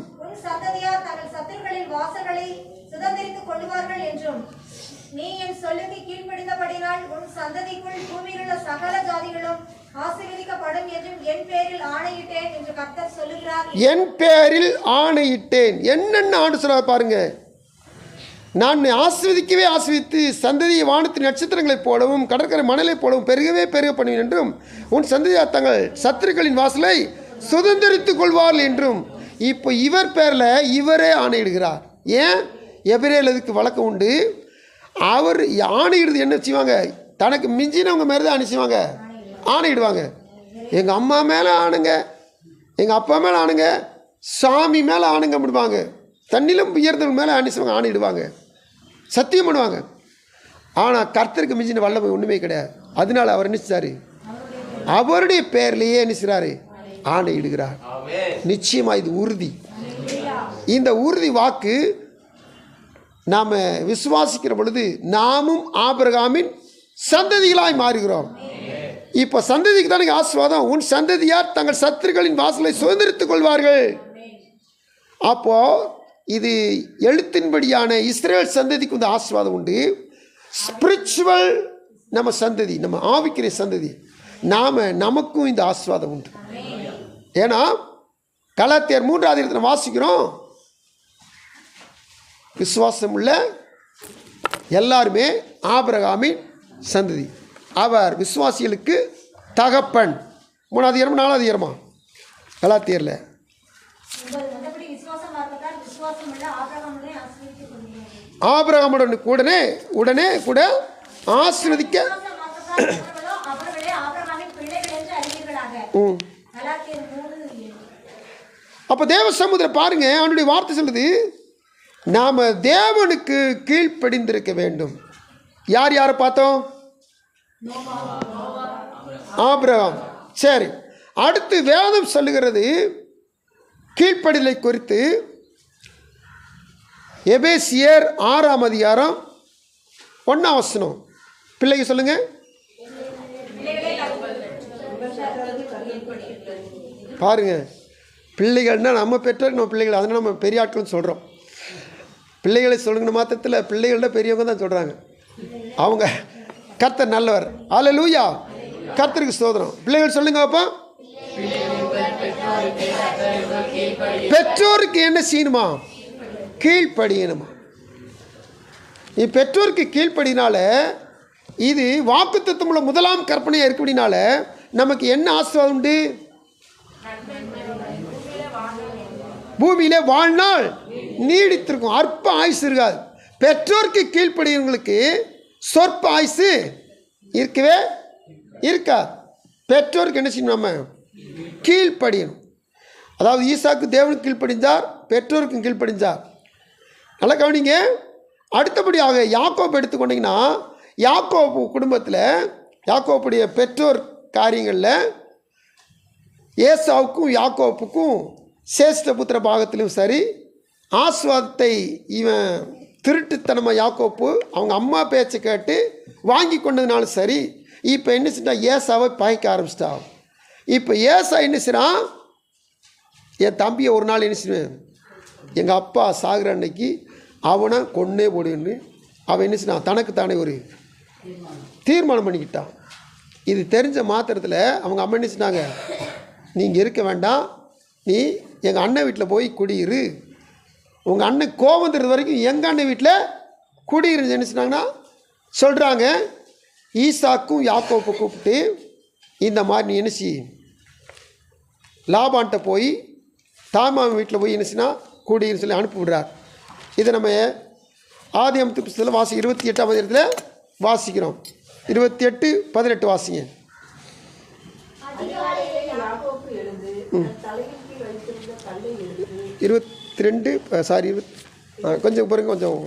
நீ என் சொல்லுக்கு கீழ்ப்படிந்தபடினால் உன் சந்ததிக்குள் பூமியிலுள்ள சகல ஜாதிகளும் ஆசீர்வதிக்கப்படும் என்றும் என் பேரில் ஆணையிட்டேன் என்று கர்த்தர் சொல்லுகிறார். என் பேரில் ஆணையிட்டேன். என்னென்ன ஆண்டு சொல்றார் பாருங்க. நான் ஆசீர்வதிக்கவே ஆசீர்வித்து சந்ததியை வானத்தின் நட்சத்திரங்களைப் போலவும் கடற்கரை மணலை போலவும் பெருகவே பெருக பண்ணுவேன் என்றும் உன் சந்ததியார் தங்கள் சத்துருக்களின் வாசலை சுதந்திரித்துக் கொள்வார்கள் என்றும் இப்போ இவர் பேரில் இவரே ஆணையிடுகிறார். ஏன்? எபிரேல் அதுக்கு வழக்கம் உண்டு. அவர் ஆணையிடுறது என்ன செய்வாங்க? தனக்கு மிஞ்சினவங்க மேலே தான் செய்வாங்க, ஆணையிடுவாங்க. எங்கள் அம்மா மேலே ஆணுங்க, எங்கள் அப்பா மேலே ஆணுங்க, சாமி மேலே ஆணுங்க முடிவாங்க, தண்ணிலும் உயர்ந்தவங்க மேலே செய்வாங்க, ஆணையிடுவாங்க, சத்தியம் பண்ணுவாங்க. ஆனால் கர்த்தருக்கு மிஞ்சின வல்லமை ஒன்றுமே கிடையாது. அதனால அவர் என்ன செய்றாரு? அவருடைய பேர்லேயே என்ன செய்றாரு? ஆணையிடுகிறார். நிச்சயமாக இது உறுதி. இந்த உறுதி வாக்கு நாம் விசுவாசிக்கிற பொழுது நாமும் ஆபிரகாமின் சந்ததிகளாய் மாறுகிறோம். இப்போ சந்ததிக்கு தானே ஆசீர்வாதம். உன் சந்ததியார் தங்கள் சத்துருக்களின் வாசலை சுதந்திரித்துக் கொள்வார்கள். அப்போ இது எழுத்தின்படியான இஸ்ரேல் சந்ததிக்கு வந்து ஆசீர்வாதம் உண்டு. ஸ்பிரிச்சுவல் நம்ம சந்ததி, நம்ம ஆவிக்கிற சந்ததி, நமக்கும் இந்த ஆசீர்வாதம் உண்டு. ஏன்னா கலாத்தியர் 3 வாசிக்கிறோம், விசுவாசம் உள்ள எல்லாருமே ஆபிரகாமின் சந்ததி, அவர் விசுவாசிகளுக்கு தகப்பன். 3 4 கலாத்தியரில் ஆபிரகாமுடன் உடனே கூட ஆசீர்வதிக்க அப்போ தேவ சமுதிரம் பாருங்க, அவனுடைய வார்த்தை சொல்லுது நாம் தேவனுக்கு கீழ்ப்படிந்திருக்க வேண்டும். யார் யாரை பார்த்தோம்? ஆபிரகாம். சரி, அடுத்து வேதம் சொல்லுகிறது கீழ்ப்படிதலை குறித்து. எபேசியர் 6:1 பிள்ளைங்க சொல்லுங்க. பாருங்க, பிள்ளைகள்னா நம்ம பெற்றோர், நம்ம பிள்ளைகள், அதனால் நம்ம பெரிய ஆட்கள்னு சொல்கிறோம். பிள்ளைகளை சொல்லுங்க மாத்திரத்தில் பிள்ளைகள்ட பெரியவங்க தான் சொல்கிறாங்க. அவங்க கர்த்தர் நல்லவர். அல்லேலூயா, கர்த்தருக்கு ஸ்தோத்திரம். பிள்ளைகள் சொல்லுங்க. அப்போ பெற்றோருக்கு என்ன செய்யணுமா? கீழ்ப்படியணுமா? நீ பெற்றோருக்கு கீழ்ப்படினால இது வாக்குத்தத்தம் உள்ள முதலாம் கற்பனையாக இருக்கபடினால நமக்கு என்ன ஆசீர்வாதம் உண்டு? பூமியிலே வாழ்நாள் நீடித்திருக்கும், அற்ப ஆயுசு இருக்காது. பெற்றோருக்கு கீழ்ப்படியவங்களுக்கு சொற்ப ஆயுசு இருக்கவே இருக்காது. பெற்றோருக்கு என்ன செய்யணும்? நம்ம கீழ்ப்படியணும். அதாவது ஈசாக்கு தேவனுக்கு கீழ்ப்படிஞ்சார், பெற்றோருக்கும் கீழ்ப்படிஞ்சார். நல்லா கவனிங்க. அடுத்தபடியாக யாக்கோபு எடுத்துக்கொண்டீங்கன்னா, யாக்கோபு குடும்பத்தில் யாக்கோபுடைய பெற்றோர் காரியங்களில் ஏசாவுக்கும் யாக்கோப்புக்கும் சேஷ்ட புத்திர பாகத்திலும் சரி, ஆசீர்வாதத்தை இவன் திருட்டுத்தனமாக யாக்கோப்பு அவங்க அம்மா பேச்சை கேட்டு வாங்கி கொண்டதுனாலும் சரி, இப்போ என்ன செஞ்சான், ஏசாவை பகைக்க ஆரம்பிச்சிட்டான். இப்போ ஏசா என்ன செய்றான், என் தம்பியை ஒரு நாள் என்ன செய்வேன், எங்கள் அப்பா சாகிற அன்னைக்கு அவனை கொன்னே போடுன்னு அவன் என்ன செய்றான், தனக்குத்தானே ஒரு தீர்மானம் பண்ணிக்கிட்டான். இது தெரிஞ்ச மாத்திரத்தில் அவங்க அம்மா என்ன செஞ்சாங்க, நீங்கள் இருக்க வேண்டாம், நீ எங்கள் அண்ணன் வீட்டில் போய் குடியிரு, உங்கள் அண்ணன் கோபம் தருது வரைக்கும் எங்கள் அண்ணன் வீட்டில் குடியிருன்னு என்ன சொன்னாங்கன்னா சொல்கிறாங்க. ஈசாக்கும் யாக்கோப்பை கூப்பிட்டு இந்த மாதிரி நீ என்ன செய், லாபான்ட்ட போய் தாமாவின் வீட்டில் போய் என்ன செய்யணும் குடியிருன்னு சொல்லி அனுப்பி விடுறார். இதை நம்ம ஆதியாகமத்து புத்தகத்தில் 28ஆம் அதிகாரத்தில் வாசிக்கிறோம். 28:18 வாசிங்க. அதிகாலையிலே யாக்கோப்பு எழுந்து தன் தலையின் கீழ் வைத்திருந்த கல்லை எடுத்து 22 கொஞ்சம் பாருங்க, கொஞ்சம்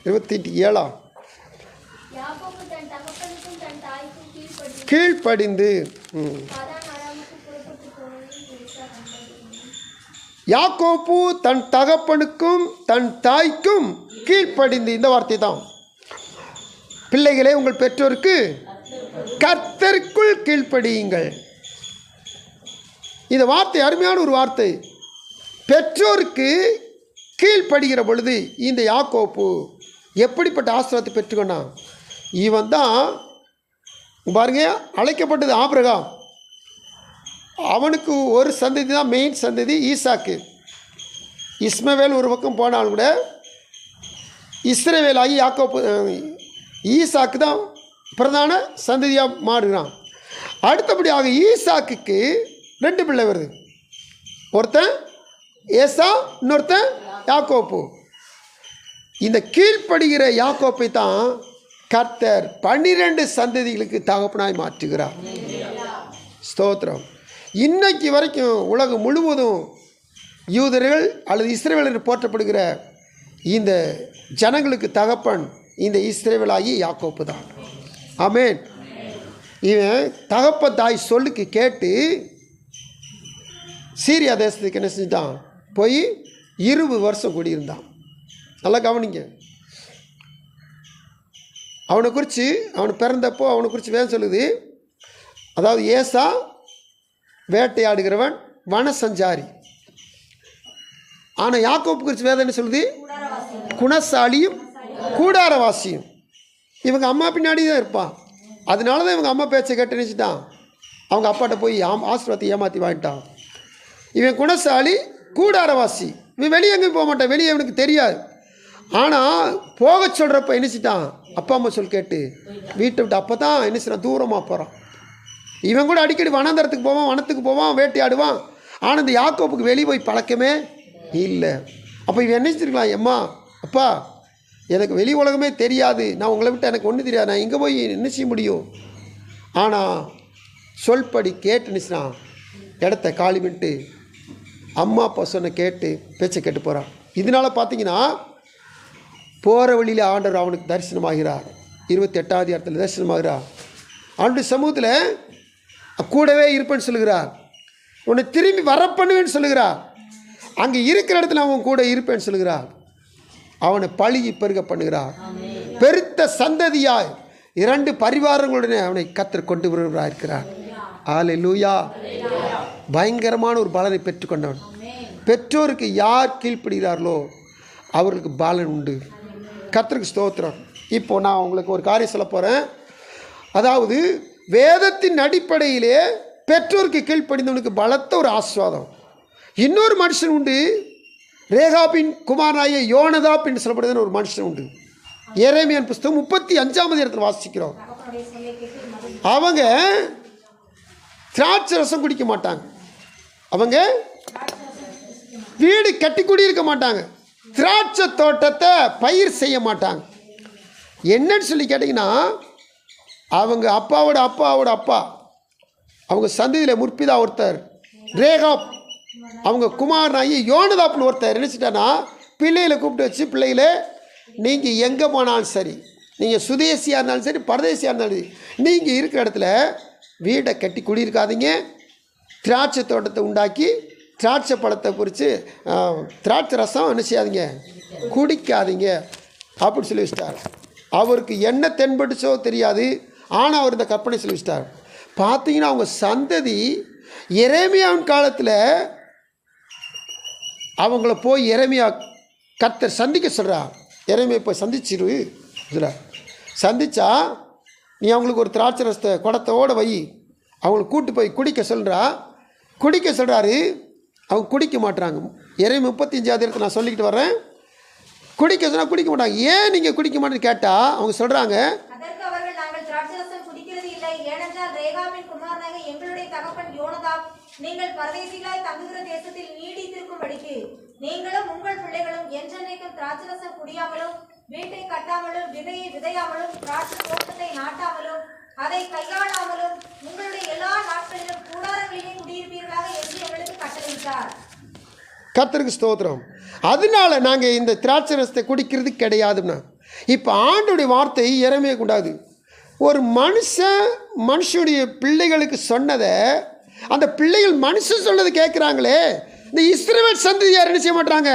27 யாக்கோபு தன் தகப்பனுக்கும் தன் தாய்க்கும் கீழ்ப்படிந்து பாதான் ஆராமுக்கு புறப்பட்டு போனதை ஏசா கண்டது. யாக்கோப்பு தன் தகப்பனுக்கும் தன் தாய்க்கும் கீழ்ப்படிந்து. இந்த வார்த்தை தான், பிள்ளைகளே உங்கள் பெற்றோருக்கு கர்த்தருக்குள் கீழ்ப்படியுங்கள். இந்த வார்த்தை அருமையான ஒரு வார்த்தை. பெற்றோருக்கு கீழ்ப்படுகிற பொழுது இந்த யாக்கோப்பு எப்படிப்பட்ட ஆசீர்வாதத்தை பெற்றுக்கொண்டான். இவன் தான் பாருங்க, அழைக்கப்பட்டது ஆபிரகாம். அவனுக்கு ஒரு சந்ததி தான் மெயின் சந்ததி, ஈசாக்கு. இஸ்மவேல் ஒரு பக்கம் போனாலும் கூட இஸ்ரவேல் ஆகி யாக்கோப்பு ஈசாக்கு தான் பிரதான சந்ததியாக மாறுகிறான். அடுத்தபடியாக ஈசாக்குக்கு 2 பிள்ளை வருது. ஒருத்தன் ஏசா, இன்னொருத்தன் யாக்கோப்பு. இந்த கீழ்ப்படுகிற யாக்கோப்பை தான் கர்த்தர் 12 சந்ததிகளுக்கு தகப்பனாய் மாற்றுகிறார். ஸ்தோத்திரம். இன்னைக்கு வரைக்கும் உலகம் முழுவதும் யூதர்கள் அல்லது இஸ்ரவேலர் போற்றப்படுகிற இந்த ஜனங்களுக்கு தகப்பன் இந்த இஸ்ரவேலாகி யாக்கோப்பு தான். ஆமென். இவன் தகப்பன் தாய் சொல்லுக்கு கேட்டு சீரியா தேசத்துக்கு என்ன செஞ்சுட்டான், போய் 20 வருஷம் குடியிருந்தான். நல்லா கவனிங்க. அவனை குறித்து, அவன் பிறந்தப்போ அவனை குறித்து வேதம் சொல்லுது, அதாவது ஏசா வேட்டையாடுகிறவன், வனசஞ்சாரி. ஆனால் யாக்கோப்பு குறித்து வேதம் என்ன சொல்லுது, குணசாலியும் கூடாரவாசியும். இவங்க அம்மா பின்னாடி தான் இருப்பான். அதனால தான் இவங்க அம்மா பேச்சை கேட்டு நினச்சிட்டான், அவங்க அப்பாட்ட போய் ஆசீர்வாதத்தை ஏமாற்றி வாங்கிட்டான். இவன் குணசாலி, கூடாரவாசி. இவன் வெளியே எங்கேயும் போக மாட்டான், வெளியே இவனுக்கு தெரியாது. ஆனால் போக சொல்கிறப்ப என்னச்சிட்டான், அப்பா அம்மா சொல் கேட்டு வீட்டை விட்டு அப்போ தான் என்ன செய்றான், தூரமாக போகிறான். இவன் கூட அடிக்கடி வனாந்தரத்துக்கு போவான், வனத்துக்கு போவான், வேட்டையாடுவான். ஆனால் இந்த யாக்கோப்புக்கு வெளியே போய் பழக்கமே இல்லை. அப்போ இவன் என்ன செஞ்சிருக்கலாம், எம்மா அப்பா எனக்கு வெளி உலகமே தெரியாது, நான் உங்களை விட்டு எனக்கு ஒன்றும் தெரியாது, நான் எங்கே போய் என்ன செய்ய முடியும். ஆனால் சொல்படி கேட்டு நினைச்சான், இடத்த காலி பண்ணிட்டு அம்மா அப்பா சொன்ன கேட்டு பேச்சை கேட்டு போகிறான். இதனால் பார்த்தீங்கன்னா போகிற வழியில் ஆண்டவர் அவனுக்கு தரிசனமாகிறார். 28ஆம் அதிகாரத்தில் தரிசனமாகிறார். அவனுடைய சமூகத்தில் கூடவே இருப்பேன்னு சொல்லுகிறார். உன்னை திரும்பி வரப்பண்ணுவேன்னு சொல்லுகிறார். அங்கே இருக்கிற இடத்துல அவன் கூட இருப்பேன்னு சொல்லுகிறார். அவனை பழுகி பெருக பண்ணுகிறார். பெருத்த சந்ததியாய் 2 பரிவாரங்களுடனே அவனை கர்த்தர் கொண்டு வருகிறார் இருக்கிறார். அல்லேலூயா. பயங்கரமான ஒரு பலனை பெற்றுக்கொண்டவன். பெற்றோருக்கு யார் கீழ்ப்படுகிறார்களோ அவர்களுக்கு பலன் உண்டு. கர்த்தருக்கு ஸ்தோத்திரம். இப்போது நான் உங்களுக்கு ஒரு காரியம் சொல்ல போகிறேன். அதாவது வேதத்தின் அடிப்படையிலே பெற்றோருக்கு கீழ்ப்படிந்தவனுக்கு பலத்த ஒரு ஆசீர்வாதம். இன்னொரு மனுஷன் உண்டு, ரேகாபின் குமாரனாகிய யோனதாப் என்று சொல்லப்படுதுன்னு ஒரு மனுஷன் உண்டு. எரேமியாவின் புஸ்தகம் 35ஆம் அதிகாரத்தில் வாசிக்கிறோம். அவங்க திராட்சை ரசம் குடிக்க மாட்டாங்க, அவங்க வீடு கட்டி குடியிருக்க மாட்டாங்க, திராட்சை தோட்டத்தை பயிர் செய்ய மாட்டாங்க. என்னன்னு சொல்லி கேட்டிங்கன்னா, அவங்க அப்பாவோட அப்பா, அவங்க சந்ததியில் முற்பிதா ஒருத்தர் ரேகாப், அவங்க குமாரனாகி யோனதாப்னு ஒருத்தர் நினச்சிட்டான்னா, பிள்ளைகளை கூப்பிட்டு வச்சு, பிள்ளைகளே நீங்கள் எங்கே போனாலும் சரி, நீங்கள் சுதேசியாக இருந்தாலும் சரி, பரதேசியாக இருந்தாலும் சரி, நீங்கள் இருக்கிற இடத்துல வீடை கட்டி குடியிருக்காதீங்க, திராட்சை தோட்டத்தை உண்டாக்கி திராட்சை பழத்தை குறித்து திராட்சை ரசம் என்ன செய்யாதீங்க, குடிக்காதீங்க, அப்படின்னு சொல்லி வச்சிட்டார். அவருக்கு என்ன தென்பட்டுச்சோ தெரியாது, ஆனால் அவர் இந்த கற்பனை சொல்லி வச்சிட்டார். பார்த்தீங்கன்னா அவங்க சந்ததி எரேமியாவின் காலத்தில் அவங்கள போய் எரேமியா கர்த்தர் சந்திக்க சொல்கிறார். எரேமியா போய் சந்திச்சிரு சொல்கிறார். சந்தித்தா நீ அவங்களுக்கு ஒரு திராட்சை ரசத்தை குடத்தோடு வை, அவங்களுக்கு கூட்டு போய் குடிக்க சொல்கிறாரு. அவங்க குடிக்க மாட்டுறாங்க. எரேமியா 35 நான் சொல்லிக்கிட்டு வர்றேன். குடிக்க சொன்னால் குடிக்க மாட்டாங்க. ஏன் நீங்கள் குடிக்க மாட்டேன்னு கேட்டால் அவங்க சொல்கிறாங்க, அதற்கு அவர்கள், நாங்கள் திராட்சரசம் குடிக்கிறது இல்லை, ஏனென்றால் ரேகாபின் குமாரனாக எங்களுடைய தகப்பன் யோனதாப் நீங்கள் பரதேசிகளாய் தங்குகிற தேசத்தில் நீடித்திருக்கும்படிக்கு நீங்களும் உங்கள் பிள்ளைகளும் என்றென்றைக்கும் திராட்சரசம் குடியாமலும் வீட்டை கட்டாமலும் விதையை விதையாமலும் திராட்சை தோட்டத்தை நாட்டாமலும் அதை கையாளாமலும் உங்களுடைய எல்லா நாட்களிலும் கூடாரங்களிலே குடியிருப்பீர்களாக என்று எங்களுக்கு கட்டளையிட்டார். கர்த்தருக்கு ஸ்தோத்திரம். அதனால நாங்கள் இந்த திராட்சை ரசத்தை குடிக்கிறது கிடையாதுன்னா. இப்போ ஆண்டோடைய வார்த்தை எரேமியா கொண்டாது. ஒரு மனுஷனுடைய பிள்ளைகளுக்கு சொன்னதை அந்த பிள்ளைகள் மனுஷன் சொன்னதை கேட்குறாங்களே, இந்த இஸ்ரவேல் சந்ததியார் என்ன செய்ய மாட்டாங்க?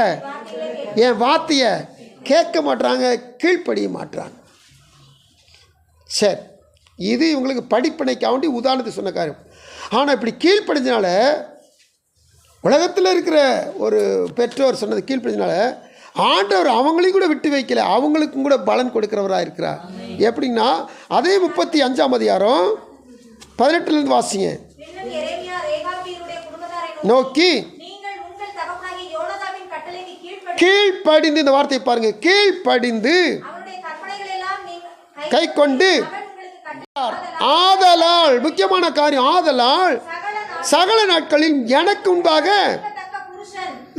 என் வார்த்தையை கேட்க மாட்டாங்க, கீழ்ப்படிய மாட்டாங்க. சரி, இது இவங்களுக்கு படிப்பனைக்காக வேண்டி உதாரணத்துக்கு சொன்ன காரியம். ஆனால் இப்படி கீழ்ப்படிஞ்சனால, உலகத்தில் இருக்கிற ஒரு பெற்றோர் சொன்னது கீழ்ப்படிஞ்சனால ஆண்டவர் அவங்களையும் கூட விட்டு வைக்கல, அவங்களுக்கும் கூட பலன் கொடுக்கிறவராக இருக்கிறார். எப்படின்னா அதே 35ஆம் அதிகாரம் 18 வாசிங்க. நோக்கி கீழ்ப்படிந்து, இந்த வார்த்தையை பாருங்க, கீழ்ப்படிந்து கை கொண்டு, ஆதலால் முக்கியமான காரியம், ஆதலால் சகல நாட்களில் எனக்கு முன்பாக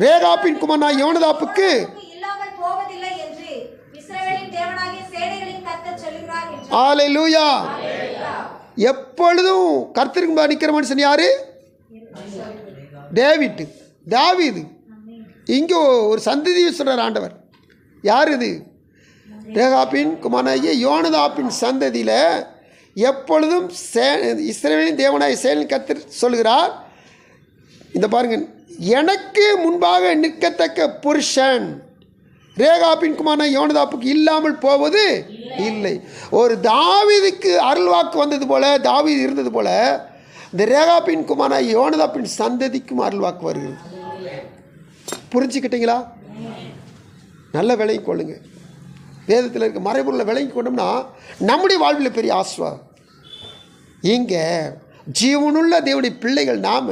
ரேகாபின் குமாரனாகிய யோனதாப்புக்கு ஹல்லேலூயா. எப்பொழுதும் கர்த்தருக்கு முன்பாக நிற்கிற மனுஷன் யாரு? தாவீது. இங்கே ஒரு சந்ததியை சொல்கிறார் ஆண்டவர். யார் இது? ரேகாபின் குமாரனாகிய யோனதாப்பின் சந்ததியில் எப்பொழுதும் இஸ்ரவேலின் தேவனாகிய சேனையின் கர்த்தர் சொல்கிறார், இந்த பாருங்க, எனக்கு முன்பாக நிற்கத்தக்க புருஷன் ரேகாபின் குமாரனாகிய யோனதாப்புக்கு இல்லாமல் போவது இல்லை. ஒரு தாவீதுக்கு அருள்வாக்கு வந்தது போல, தாவீது இருந்தது போல, இந்த ரேகாபின் குமாரனாகிய யோனதாப்பின் சந்ததிக்கும் அருள்வாக்கு வருகிறது. புரிஞ்சுக்கிட்டீங்களா? நல்ல விளங்கி கொள்ளுங்க. வேதத்தில் இருக்க மறைபொருளை விளங்கி கொண்டோம்னா நம்முடைய வாழ்வில் பெரிய ஆசீர்வாதம். இங்கே ஜீவனுள்ள தேவனுடைய பிள்ளைகள் நாம்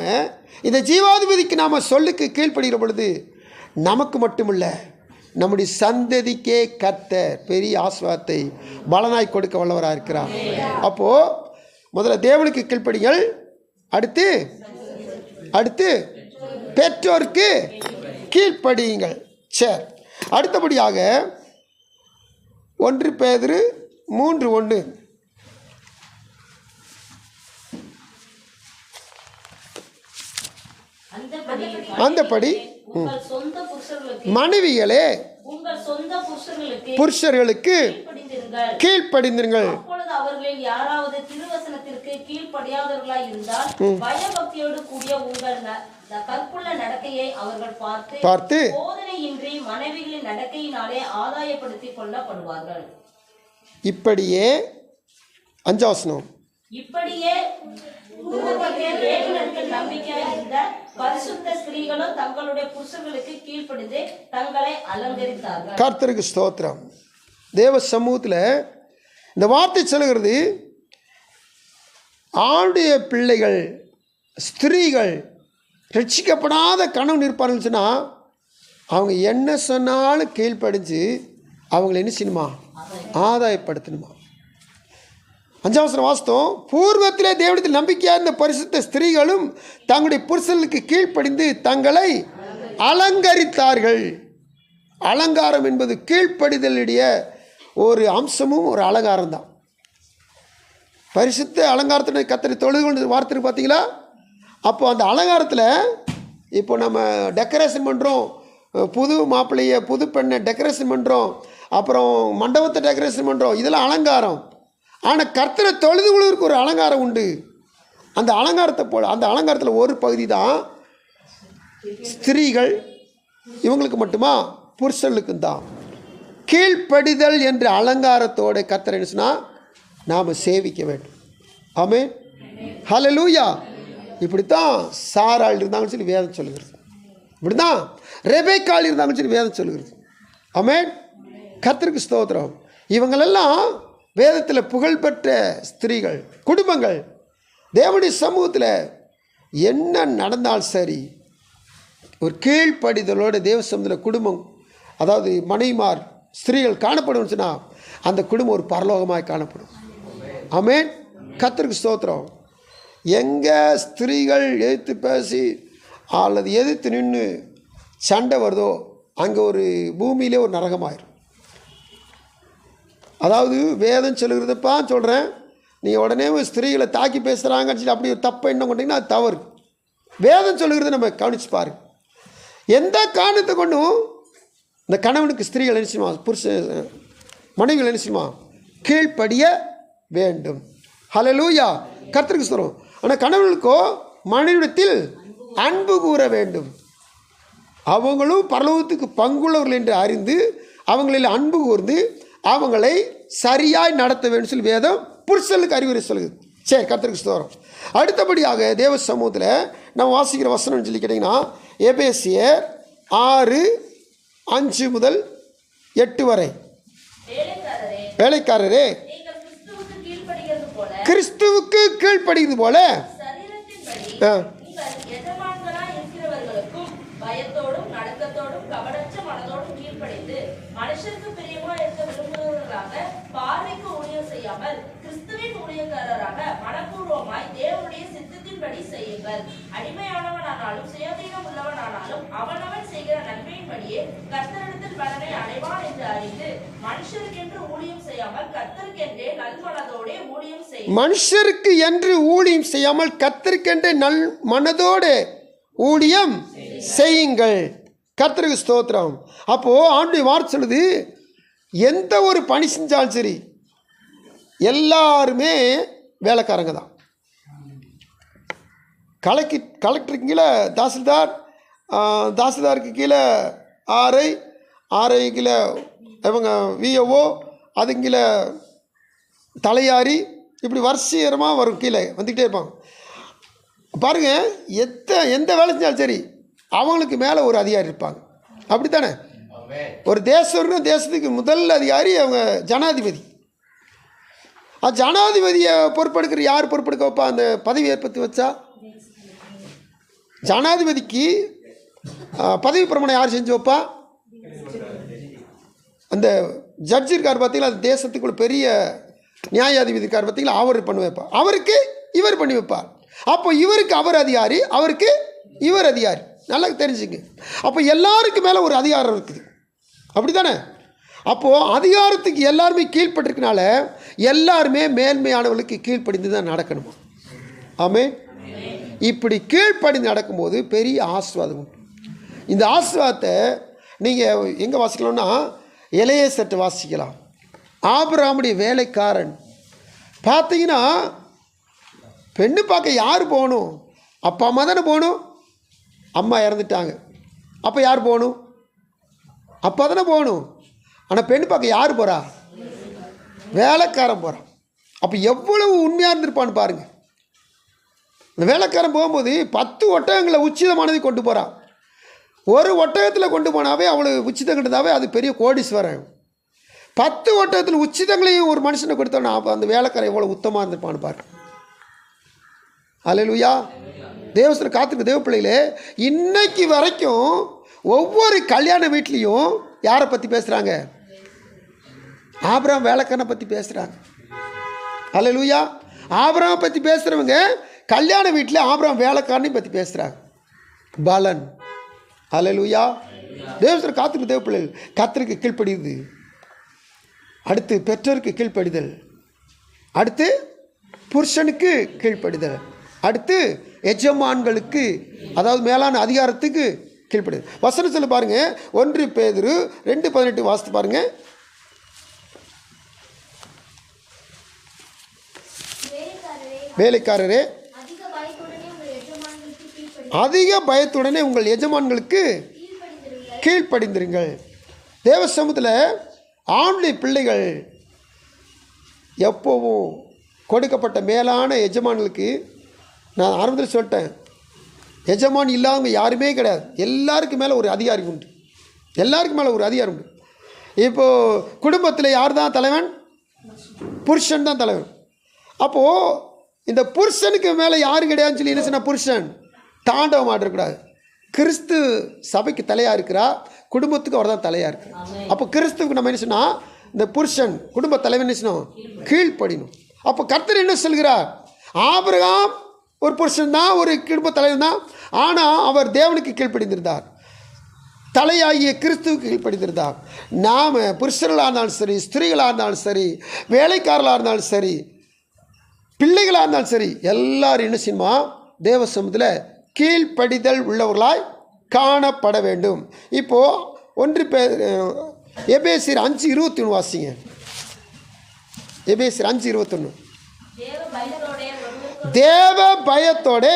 இந்த ஜீவாதிபதிக்கு நாம் சொல்லுக்கு கீழ்ப்படுகிற பொழுது நமக்கு மட்டுமில்ல, நம்முடைய சந்ததிக்கே கர்த்தர் பெரிய ஆசீர்வாதத்தை பலனாய் கொடுக்க வல்லவராக இருக்கிறார். அப்போது முதல்ல தேவனுக்கு கீழ்ப்படிங்கள், அடுத்து பெற்றோருக்கு கீழ்ப்படியுங்கள். சரி, அடுத்தபடியாக 1 பேதுரு 3:1 அந்தபடி மனைவிகளே புருஷர்களுக்கு கீழ்ப்படிந்திருங்கள். அவர்களில் யாராவது திருவசனத்திற்கு கீழ்ப்படியாதவர்களாய் இருந்தால் பயபக்தியோடு கூடிய உங்கள் கற்புள்ள நடக்கையை அவர்கள் பார்த்து போதனையின்றி மனைவிகளின் நடக்கையினாலே ஆதாயப்படுத்திக் கொள்ளப்படுவார்கள். இப்படியே 5 வசனம், இப்படியே நம்பிக்கையாய் இருந்த பரிசுத்த ஸ்திரீகளும் தங்களுடைய புருஷர்களுக்கு கீழ்ப்படிந்து தங்களை அலங்கரித்தார்கள். கர்த்தருக்கு ஸ்தோத்திரம். தேவ சமூகத்தில் இந்த வார்த்தை சொல்லுகிறது, ஆளுடைய பிள்ளைகள் ஸ்திரீகள் ரட்சிக்கப்படாத கணவன் இருப்பார்கள் சொன்னால் அவங்க என்ன சொன்னாலும் கீழ்ப்படிஞ்சு அவங்களை என்ன செய்யணுமா? ஆதாயப்படுத்தணுமா? 5ஆம் வசனம் வாஸ்தவம். பூர்வத்திலே தேவனிடத்தில் நம்பிக்கையாக இருந்த பரிசுத்த ஸ்திரீகளும் தங்களுடைய புருஷர்களுக்கு கீழ்ப்படிந்து தங்களை அலங்கரித்தார்கள். அலங்காரம் என்பது கீழ்ப்படிதலுடைய ஒரு அம்சமும் ஒரு அலங்காரம் தான். பரிசுத்த அலங்காரத்தினுடைய கர்த்தரை தொழுது கொண்டு வார்த்தை பார்த்தீங்களா? அப்போ அந்த அலங்காரத்தில் இப்போ நம்ம டெக்கரேஷன் பண்ணுறோம், புது மாப்பிள்ளையை புது பெண்ணை டெக்கரேஷன் பண்ணுறோம், அப்புறம் மண்டபத்தை டெக்கரேஷன் பண்ணுறோம், இதெல்லாம் அலங்காரம். ஆனால் கர்த்தரை தொழுது கொள்வதற்கு ஒரு அலங்காரம் உண்டு. அந்த அலங்காரத்தை போல அந்த அலங்காரத்தில் ஒரு பகுதி தான் ஸ்திரீகள், இவங்களுக்கு மட்டுமா? புருஷர்களுக்கும் தான். கீழ்ப்படிதல் என்ற அலங்காரத்தோட கர்த்தர் என்ன சொன்னா நாம் சேவிக்க வேண்டும். ஆமென், ஹல்லேலூயா. இப்படித்தான் சாராள் இருந்தாங்கன்னு சொல்லி வேதம் சொல்லுகிறது. இப்படிதான் ரெபேக்காள் இருந்தாங்கன்னு சொல்லி வேதம் சொல்லுகிறது. ஆமென், கர்த்தருக்கு ஸ்தோத்திரம். இவங்களெல்லாம் வேதத்தில் புகழ்பெற்ற ஸ்திரீகள், குடும்பங்கள். தேவனுடைய சமூகத்தில் என்ன நடந்தால் சரி, ஒரு கீழ்ப்படிதலோட தேவ சமூகத்தில் குடும்பம், அதாவது மனைவிமார் ஸ்திரீகள் காணப்படும் சொன்னால் அந்த குடும்பம் ஒரு பரலோகமாய் காணப்படும். ஆமென், கர்த்தருக்கு ஸ்தோத்திரம். எங்கே ஸ்திரீகள் எதிர்த்து பேசி அல்லது எதிர்த்து நின்று சண்டை வருதோ அங்கே ஒரு பூமியிலே ஒரு நரகமாயிரும். அதாவது வேதம் சொல்லுகிறதப்பா சொல்கிறேன், நீங்கள் உடனே ஸ்திரீகளை தாக்கி பேசுகிறாங்கன்னு சொல்லி அப்படி ஒரு தப்பை என்ன கொண்டீங்கன்னா அது தவறு. வேதம் சொல்லுகிறத நம்ம கவனிச்சு பாருங்க. எந்த காரணத்தை கொண்டும் இந்த கணவனுக்கு ஸ்திரீகள் என்ன செய்யுமா, புருஷன் மனைவிகள் என்ன செய்யுமா, கீழ்ப்படிய வேண்டும். ஹல்லேலூயா, கர்த்தருக்கு ஸ்தோத்திரம். ஆனால் கணவனுக்கோ மனைவிடத்தில் அன்பு கூற வேண்டும். அவங்களும் பரலோகத்துக்கு பங்குள்ளவர்கள் என்று அறிந்து அவங்களில் அன்பு கூர்ந்து அவங்களை சரியாய் நடத்த வேண்டும் சொல்லி வேதம் புருஷனுக்கு அறிவுரை சொல்லுது. சரி, கர்த்தருக்கு ஸ்தோத்திரம். அடுத்தபடியாக தேவ சமூகத்தில் நம்ம வாசிக்கிற வசனம்னு சொல்லி கேட்டிங்கன்னா எபேசியர் 6:5 முதல் 8 வரை. வேலைக்காரரே, நீங்கள் கிறிஸ்துவுக்கு கீழ்ப்படிகிறது போல கிறிஸ்துவுக்கு கீழ்ப்படுகிறது போல சரீரத்தின்படி உங்கள் எஜமான்களாய் இருக்கிறவர்களுக்கும் பயத்தோடும் நடுக்கத்தோடும் கபடற்ற மனதோடும் கீழ்ப்படிந்து மனுஷருக்கு பிரியமா இருக்க விரும்புகிறவர்களாக பார்வைக்கு ஊழியம் செய்யாமல் கிறிஸ்துவின் ஊழியக்காரராக மனப்பூர்வமாய் தேவனுடைய சித்தத்தின்படி செய்யுங்கள். அடிமையானவனானாலும் சுயாதீனம் உள்ளவனானாலும் அவனவன் செய்கிற நன்மையின்படியே கர்த்தரிடத்தில் பலனை அடைவான் என்று அறிந்து மனுஷருக்கென்று ஊழியம் செய்யாமல் கர்த்தருக்கென்றே நல்மனதோடே ஊழியம் செய்யும். மனுஷருக்கு என்று ஊழியம் செய்யாமல் கர்த்தருக்கென்றே நல் மனதோடு ஊழியம் செய்யுங்கள். கர்த்தருக்கு ஸ்தோத்திரம். அப்போது ஆண்டுடைய வார்த்தை சொல்லுது, எந்த ஒரு பணி செஞ்சாலும் சரி எல்லாருமே வேலைக்காரங்க தான். கலெக்டருக்கு கீழே தாசில்தார், தாசில்தாருக்கு கீழே ஆர்ஐ கீழே இவங்க விஓஓ, அது கீழே தலையாரி, இப்படி வரிசையரமாக வரும், கீழே வந்துக்கிட்டே இருப்பாங்க. பாருங்கள், எந்த வேலை செஞ்சாலும் சரி அவங்களுக்கு மேலே ஒரு அதிகாரி இருப்பாங்க. அப்படி தானே? ஒரு தேசத்துக்கு முதல் அதிகாரி அவங்க ஜனாதிபதி. ஜனாதிபதியை பொறுப்பெடுக்கிற யார் பொறுப்பெடுக்க வைப்பா? அந்த பதவி ஏற்படுத்தி வச்சா ஜனாதிபதிக்கு பதவி பிரமாணம் யார் செஞ்சு வைப்பா? அந்த ஜட்ஜி இருக்கார் பார்த்தீங்களா, அந்த தேசத்துக்குள்ள பெரிய நியாயாதிபதி இருக்கார் பார்த்தீங்களா, அவர் பண்ணி வைப்பார். அவருக்கு இவர் பண்ணி வைப்பார். அப்போ இவருக்கு அவர் அதிகாரி, அவருக்கு இவர் அதிகாரி. நல்லா தெரிஞ்சுங்க. அப்போ எல்லாருக்கும் மேலே ஒரு அதிகாரம் இருக்குது. அப்படி தானே? அப்போது அதிகாரத்துக்கு எல்லாருமே கீழ்ப்பட்டிருக்கனால எல்லாருமே மேன்மையானவர்களுக்கு கீழ்ப்படிந்து தான் நடக்கணுமா? ஆமென். இப்படி கீழ்ப்படிந்து நடக்கும்போது பெரிய ஆசீர்வாதம் உண்டு. இந்த ஆசீர்வாதத்தை நீங்கள் எங்கே வாசிக்கலாம்னா எலியேசர்ட்ட வாசிக்கலாம். ஆபிரகாமுடைய வேலைக்காரன் பார்த்தீங்கன்னா, பெண்ணு பார்க்க யார் போகணும்? அப்பா அம்மா தானே போகணும். அம்மா இறந்துட்டாங்க, அப்போ யார் போகணும்? அப்பா தானே போகணும். ஆனால் பெண்ணு பார்க்க யார் போகிறா? வேலைக்காரன் போகிறான். அப்போ எவ்வளவு உண்மையாக இருந்திருப்பான்னு பாருங்கள். இந்த வேலைக்காரன் போகும்போது 10 ஒட்டகங்களை உச்சிதமானதை கொண்டு போகிறான். ஒரு ஒட்டகத்தில் கொண்டு போனாவே அவளுக்கு உச்சிதம் கிட்டதாவே அது பெரிய கோடீஸ்வரன். 10 ஒட்டகத்தில் உச்சிதங்களையும் ஒரு மனுஷனை கொடுத்தோன்னா அப்போ அந்த வேலைக்காரன் எவ்வளோ உத்தமாக இருந்திருப்பான்னு பாருங்க. அல்லேலூயா. தேவசனை காத்துக்கு தேவ பிள்ளைகளே, இன்னைக்கு வரைக்கும் ஒவ்வொரு கல்யாண வீட்லேயும் யாரை பற்றி பேசுகிறாங்க? ஆபிரகாம் வேலைக்காரனை பற்றி பேசுகிறாங்க. அல்லேலூயா. ஆபிரகாம் பற்றி பேசுகிறவங்க கல்யாண வீட்டில் ஆபிரகாம் வேலைக்காரனையும் பற்றி பேசுகிறாங்க. பலன். அல்லேலூயா. தேவசனை காத்துக்கு தேவ பிள்ளைகள் கர்த்தருக்கு கீழ்ப்படியுது. அடுத்து பெற்றோருக்கு கீழ்ப்படிதல், அடுத்து புருஷனுக்கு கீழ்ப்படிதல், அடுத்து எஜமான்களுக்கு, அதாவது மேலான அதிகாரத்துக்கு கீழ்ப்படுது. வசனம் சொல்ல பாருங்க, 1 பேதுரு 2:18 வாசித்து பாருங்க. வேலைக்காரரே, அதிக பயத்துடனே உங்கள் எஜமான்களுக்கு கீழ்ப்படிந்திருங்கள். தேவ சமூகத்தில் ஆண்களுடைய பிள்ளைகள் எப்போவும் கொடுக்கப்பட்ட மேலான எஜமான்களுக்கு, நான் ஆரம்பத்தில் சொல்லிட்டேன், எஜமான் இல்லாதவங்க யாருமே கிடையாது. எல்லாருக்கும் மேலே ஒரு அதிகாரி உண்டு. எல்லாருக்கும் மேலே ஒரு அதிகாரம் உண்டு. இப்போது குடும்பத்தில் யார் தான் தலைவன்? புருஷன் தான் தலைவன். அப்போது இந்த புருஷனுக்கு மேலே யாரும் கிடையாதுன்னு சொல்லி என்ன சொன்னால் புருஷன் தாண்டவம் ஆடக்கூடாது. கிறிஸ்து சபைக்கு தலையாக இருக்கிறா, குடும்பத்துக்கு அவர் தான் தலையாக இருக்கிறார். அப்போ கிறிஸ்துவுக்கு நம்ம என்ன சொன்னால் இந்த புருஷன் குடும்ப தலைவன் என்ன சொன்னோம்? கீழ்ப்படினும். அப்போ கர்த்தர் என்ன சொல்கிறார்? ஆபிரகாம் ஒரு புருஷன் தான், ஒரு குடும்ப தலைவன் தான். ஆனால் அவர் தேவனுக்கு கீழ்ப்படிந்திருந்தார், தலையாகிய கிறிஸ்துவுக்கு கீழ்ப்படிந்திருந்தார். நாம் புருஷர்களாக இருந்தாலும் சரி, ஸ்திரீகளாக இருந்தாலும் சரி, வேலைக்காரர்களாக இருந்தாலும் சரி, பிள்ளைகளாக இருந்தாலும் சரி, எல்லாரும் என்ன செய்யணுமா? தேவ சமூகத்தில் கீழ்ப்படிதல் உள்ளவர்களாய் காணப்பட வேண்டும். இப்போது எபேசியர் 5:21 வாசிங்க. எபேசியர் 5:21. தேவ பயத்தோட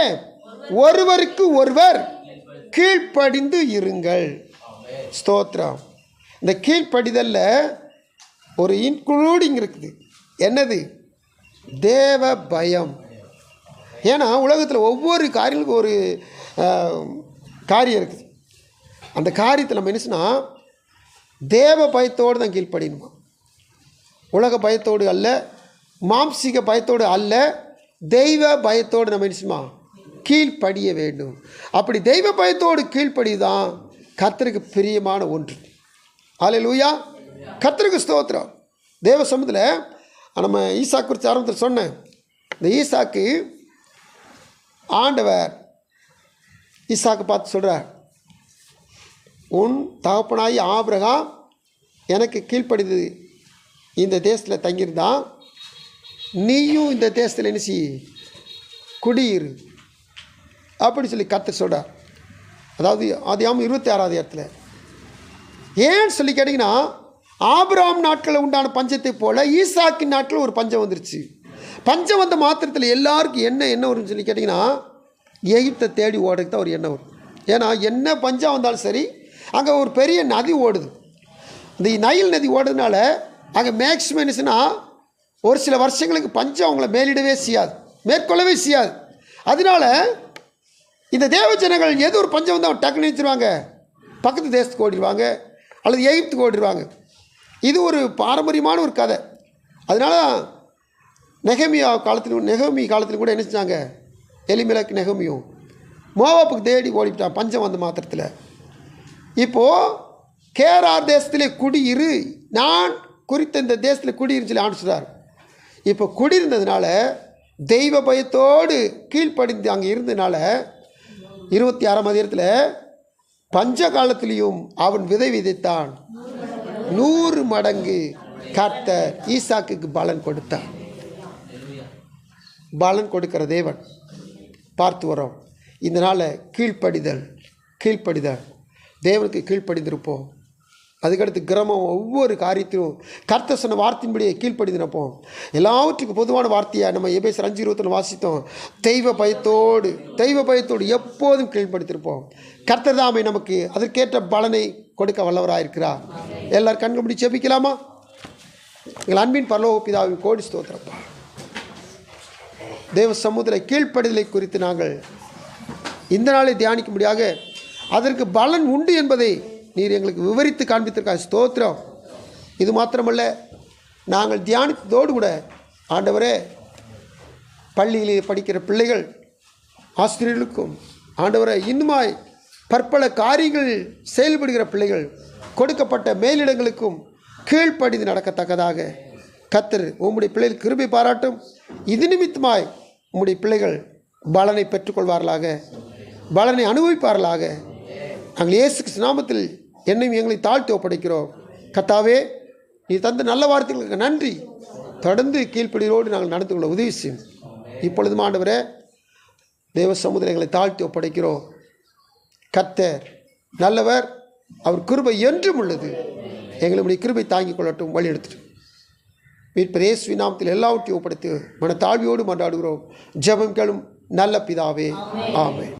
ஒருவருக்கு ஒருவர் கீழ்ப்படிந்து இருங்கள். ஸ்தோத்திரம். இந்த கீழ்ப்படிதல்ல ஒரு இன்க்ளூடிங் இருக்குது. என்னது? தேவ பயம். ஏன்னா உலகத்தில் ஒவ்வொரு காரியங்களுக்கும் ஒரு காரியம் இருக்குது. அந்த காரியத்தில் நம்ம என்ன சொன்னால் தேவ பயத்தோடு தான் கீழ்ப்படியணுமா. உலக பயத்தோடு அல்ல, மாம்சீக பயத்தோடு அல்ல, தெய்வ பயத்தோடு நம்ம என்ன செய்யணுமா? கீழ்ப்படிய வேண்டும். அப்படி தெய்வ பயத்தோடு கீழ்ப்படி தான் கர்த்தருக்கு பிரியமான ஒன்று. அல்லேலூயா. கர்த்தருக்கு ஸ்தோத்திரம். தேவ சமூகத்தில் நம்ம ஈசாக்கு குறித்து ஆரம்பத்தில் சொன்னேன். இந்த ஈசாக்கு ஆண்டவர் ஈசாக்கு பார்த்து சொல்கிறார், உன் தகப்பனாகி ஆபிரகாம் எனக்கு கீழ்ப்படிது இந்த தேசத்தில் தங்கியிருந்தான், நீயும் இந்த தேசத்தில் என்ன செய்? குடியிரு அப்படி சொல்லி கர்த்தர் சொல்கிறார். அதாவது ஆதியாகமம் 26வது இடத்துல. ஏன்னு சொல்லி கேட்டிங்கன்னா, ஆபிரகாம் நாட்களில் உண்டான பஞ்சத்தை போல் ஈசாக்கின் நாட்களில் ஒரு பஞ்சம் வந்துருச்சு. பஞ்சம் வந்த மாத்திரத்தில் எல்லாருக்கும் என்ன வரும்னு சொல்லி கேட்டிங்கன்னா, எகிப்தை தேடி ஓடுறதுக்கு தான் ஒரு எண்ணம் வரும். ஏன்னா என்ன பஞ்சம் வந்தாலும் சரி, அங்கே ஒரு பெரிய நதி ஓடுது. இந்த நைல் நதி ஓடுறதுனால அங்கே மேக்ஸிமம் என்னச்சுன்னா ஒரு சில வருஷங்களுக்கு பஞ்சம் அவங்கள மேலிடவே செய்யாது, மேற்கொள்ளவே செய்யாது. அதனால இந்த தேவ ஜனங்கள் எது ஒரு பஞ்சம் வந்து அவங்க டக்குன்னு நினைச்சிருவாங்க, பக்கத்து தேசத்துக்கு ஓடிடுவாங்க அல்லது எகிப்துக்கு ஓடிடுவாங்க. இது ஒரு பாரம்பரியமான ஒரு கதை. அதனால நெகமி காலத்தில் கூட என்ன செஞ்சாங்க, எலிமெலக்கு நெகமியும் மோவாப்புக்கு தேடி ஓடிவிட்டான் பஞ்சம் வந்த மாத்திரத்தில். இப்போது கேரார் தேசத்திலே குடியிரு, நான் குறித்த இந்த தேசத்தில் குடியிருன்னு சொல்லி ஆண்டு சொல்கிறார். இப்போ குடியிருந்ததுனால தெய்வ பயத்தோடு கீழ்ப்படிந்து அங்கே இருந்ததுனால 26ஆம் அதிகாரத்தில் பஞ்ச காலத்திலையும் அவன் விதை விதைத்தான், 100 மடங்கு கர்த்தர் ஈசாக்குக்கு பலன் கொடுத்தார். பலன் கொடுக்கிற தேவன் பார்த்து வரோம். இதனால் கீழ்ப்படிதல் தேவனுக்கு கீழ்ப்படிந்திருப்போம். அதுக்கடுத்து கிரமம் ஒவ்வொரு காரியத்திலும் கர்த்தர் சொன்ன வார்த்தையின்படியே கீழ்ப்படிந்திருப்போம். எல்லாவற்றுக்கும் பொதுவான வார்த்தையை நம்ம எபேசியர் 5:21 வாசித்தோம். தெய்வ பயத்தோடு எப்போதும் கீழ்ப்படுத்திருப்போம். கர்த்தர் தாமே நமக்கு அதற்கேற்ற பலனை கொடுக்க வல்லவராக இருக்கிறார். எல்லாரும் கண்கள் மூடி ஜெபிக்கலாமா? எங்கள் அன்பின் பரலோக பிதாவின் கோடி ஸ்தோத்திரப்பா. தேவ சமூகத்தில் கீழ்ப்படிதலை குறித்து நாங்கள் இந்த நாளை தியானிக்கும்படியாக அதற்கு பலன் உண்டு என்பதை நீர் எங்களுக்கு விவரித்து காண்பித்திருக்காங்க. ஸ்தோத்திரம். இது மாத்திரமல்ல, நாங்கள் தியானித்ததோடு கூட ஆண்டவரே, பள்ளியிலே படிக்கிற பிள்ளைகள் ஆசிரியர்களுக்கும் ஆண்டவரே, இன்னுமாய் பற்பல காரியங்கள் செயல்படுகிற பிள்ளைகள் கொடுக்கப்பட்ட மேலிடங்களுக்கும் கீழ்ப்படிந்து நடக்கத்தக்கதாக கர்த்தர் உம்முடைய பிள்ளைகள் கிருபை பாராட்டும். இது நிமித்தமாய் உம்முடைய பிள்ளைகள் பலனை பெற்றுக்கொள்வார்களாக, பலனை அனுபவிப்பார்களாக. நாங்கள் இயேசு கிறிஸ்து நாமத்தில் என்னையும் எங்களை தாழ்த்தி ஒப்படைக்கிறோம். கர்த்தாவே, நீ தந்த நல்ல வார்த்தைகளுக்கு நன்றி. தொடர்ந்து கீழ்ப்படியோடு நாங்கள் நடந்து கொள்ள உதவி செய்யும். இப்பொழுதும் ஆண்டவரே, தேவ சமூகத்தில் எங்களை தாழ்த்தி ஒப்படைக்கிறோம். கர்த்தர் நல்லவர், அவர் கிருபை என்றும் உள்ளது. எங்களுடைய கிருபை தாங்கிக் கொள்ளட்டும், வழி எடுத்துட்டு மீட்பர் இயேசுவின் நாமத்தில் எல்லாவற்றையும் ஒப்படைத்து மன தாழ்வியோடு மன்றாடுகிறோம். ஜெபம் கேளும் நல்ல பிதாவே, ஆமென்.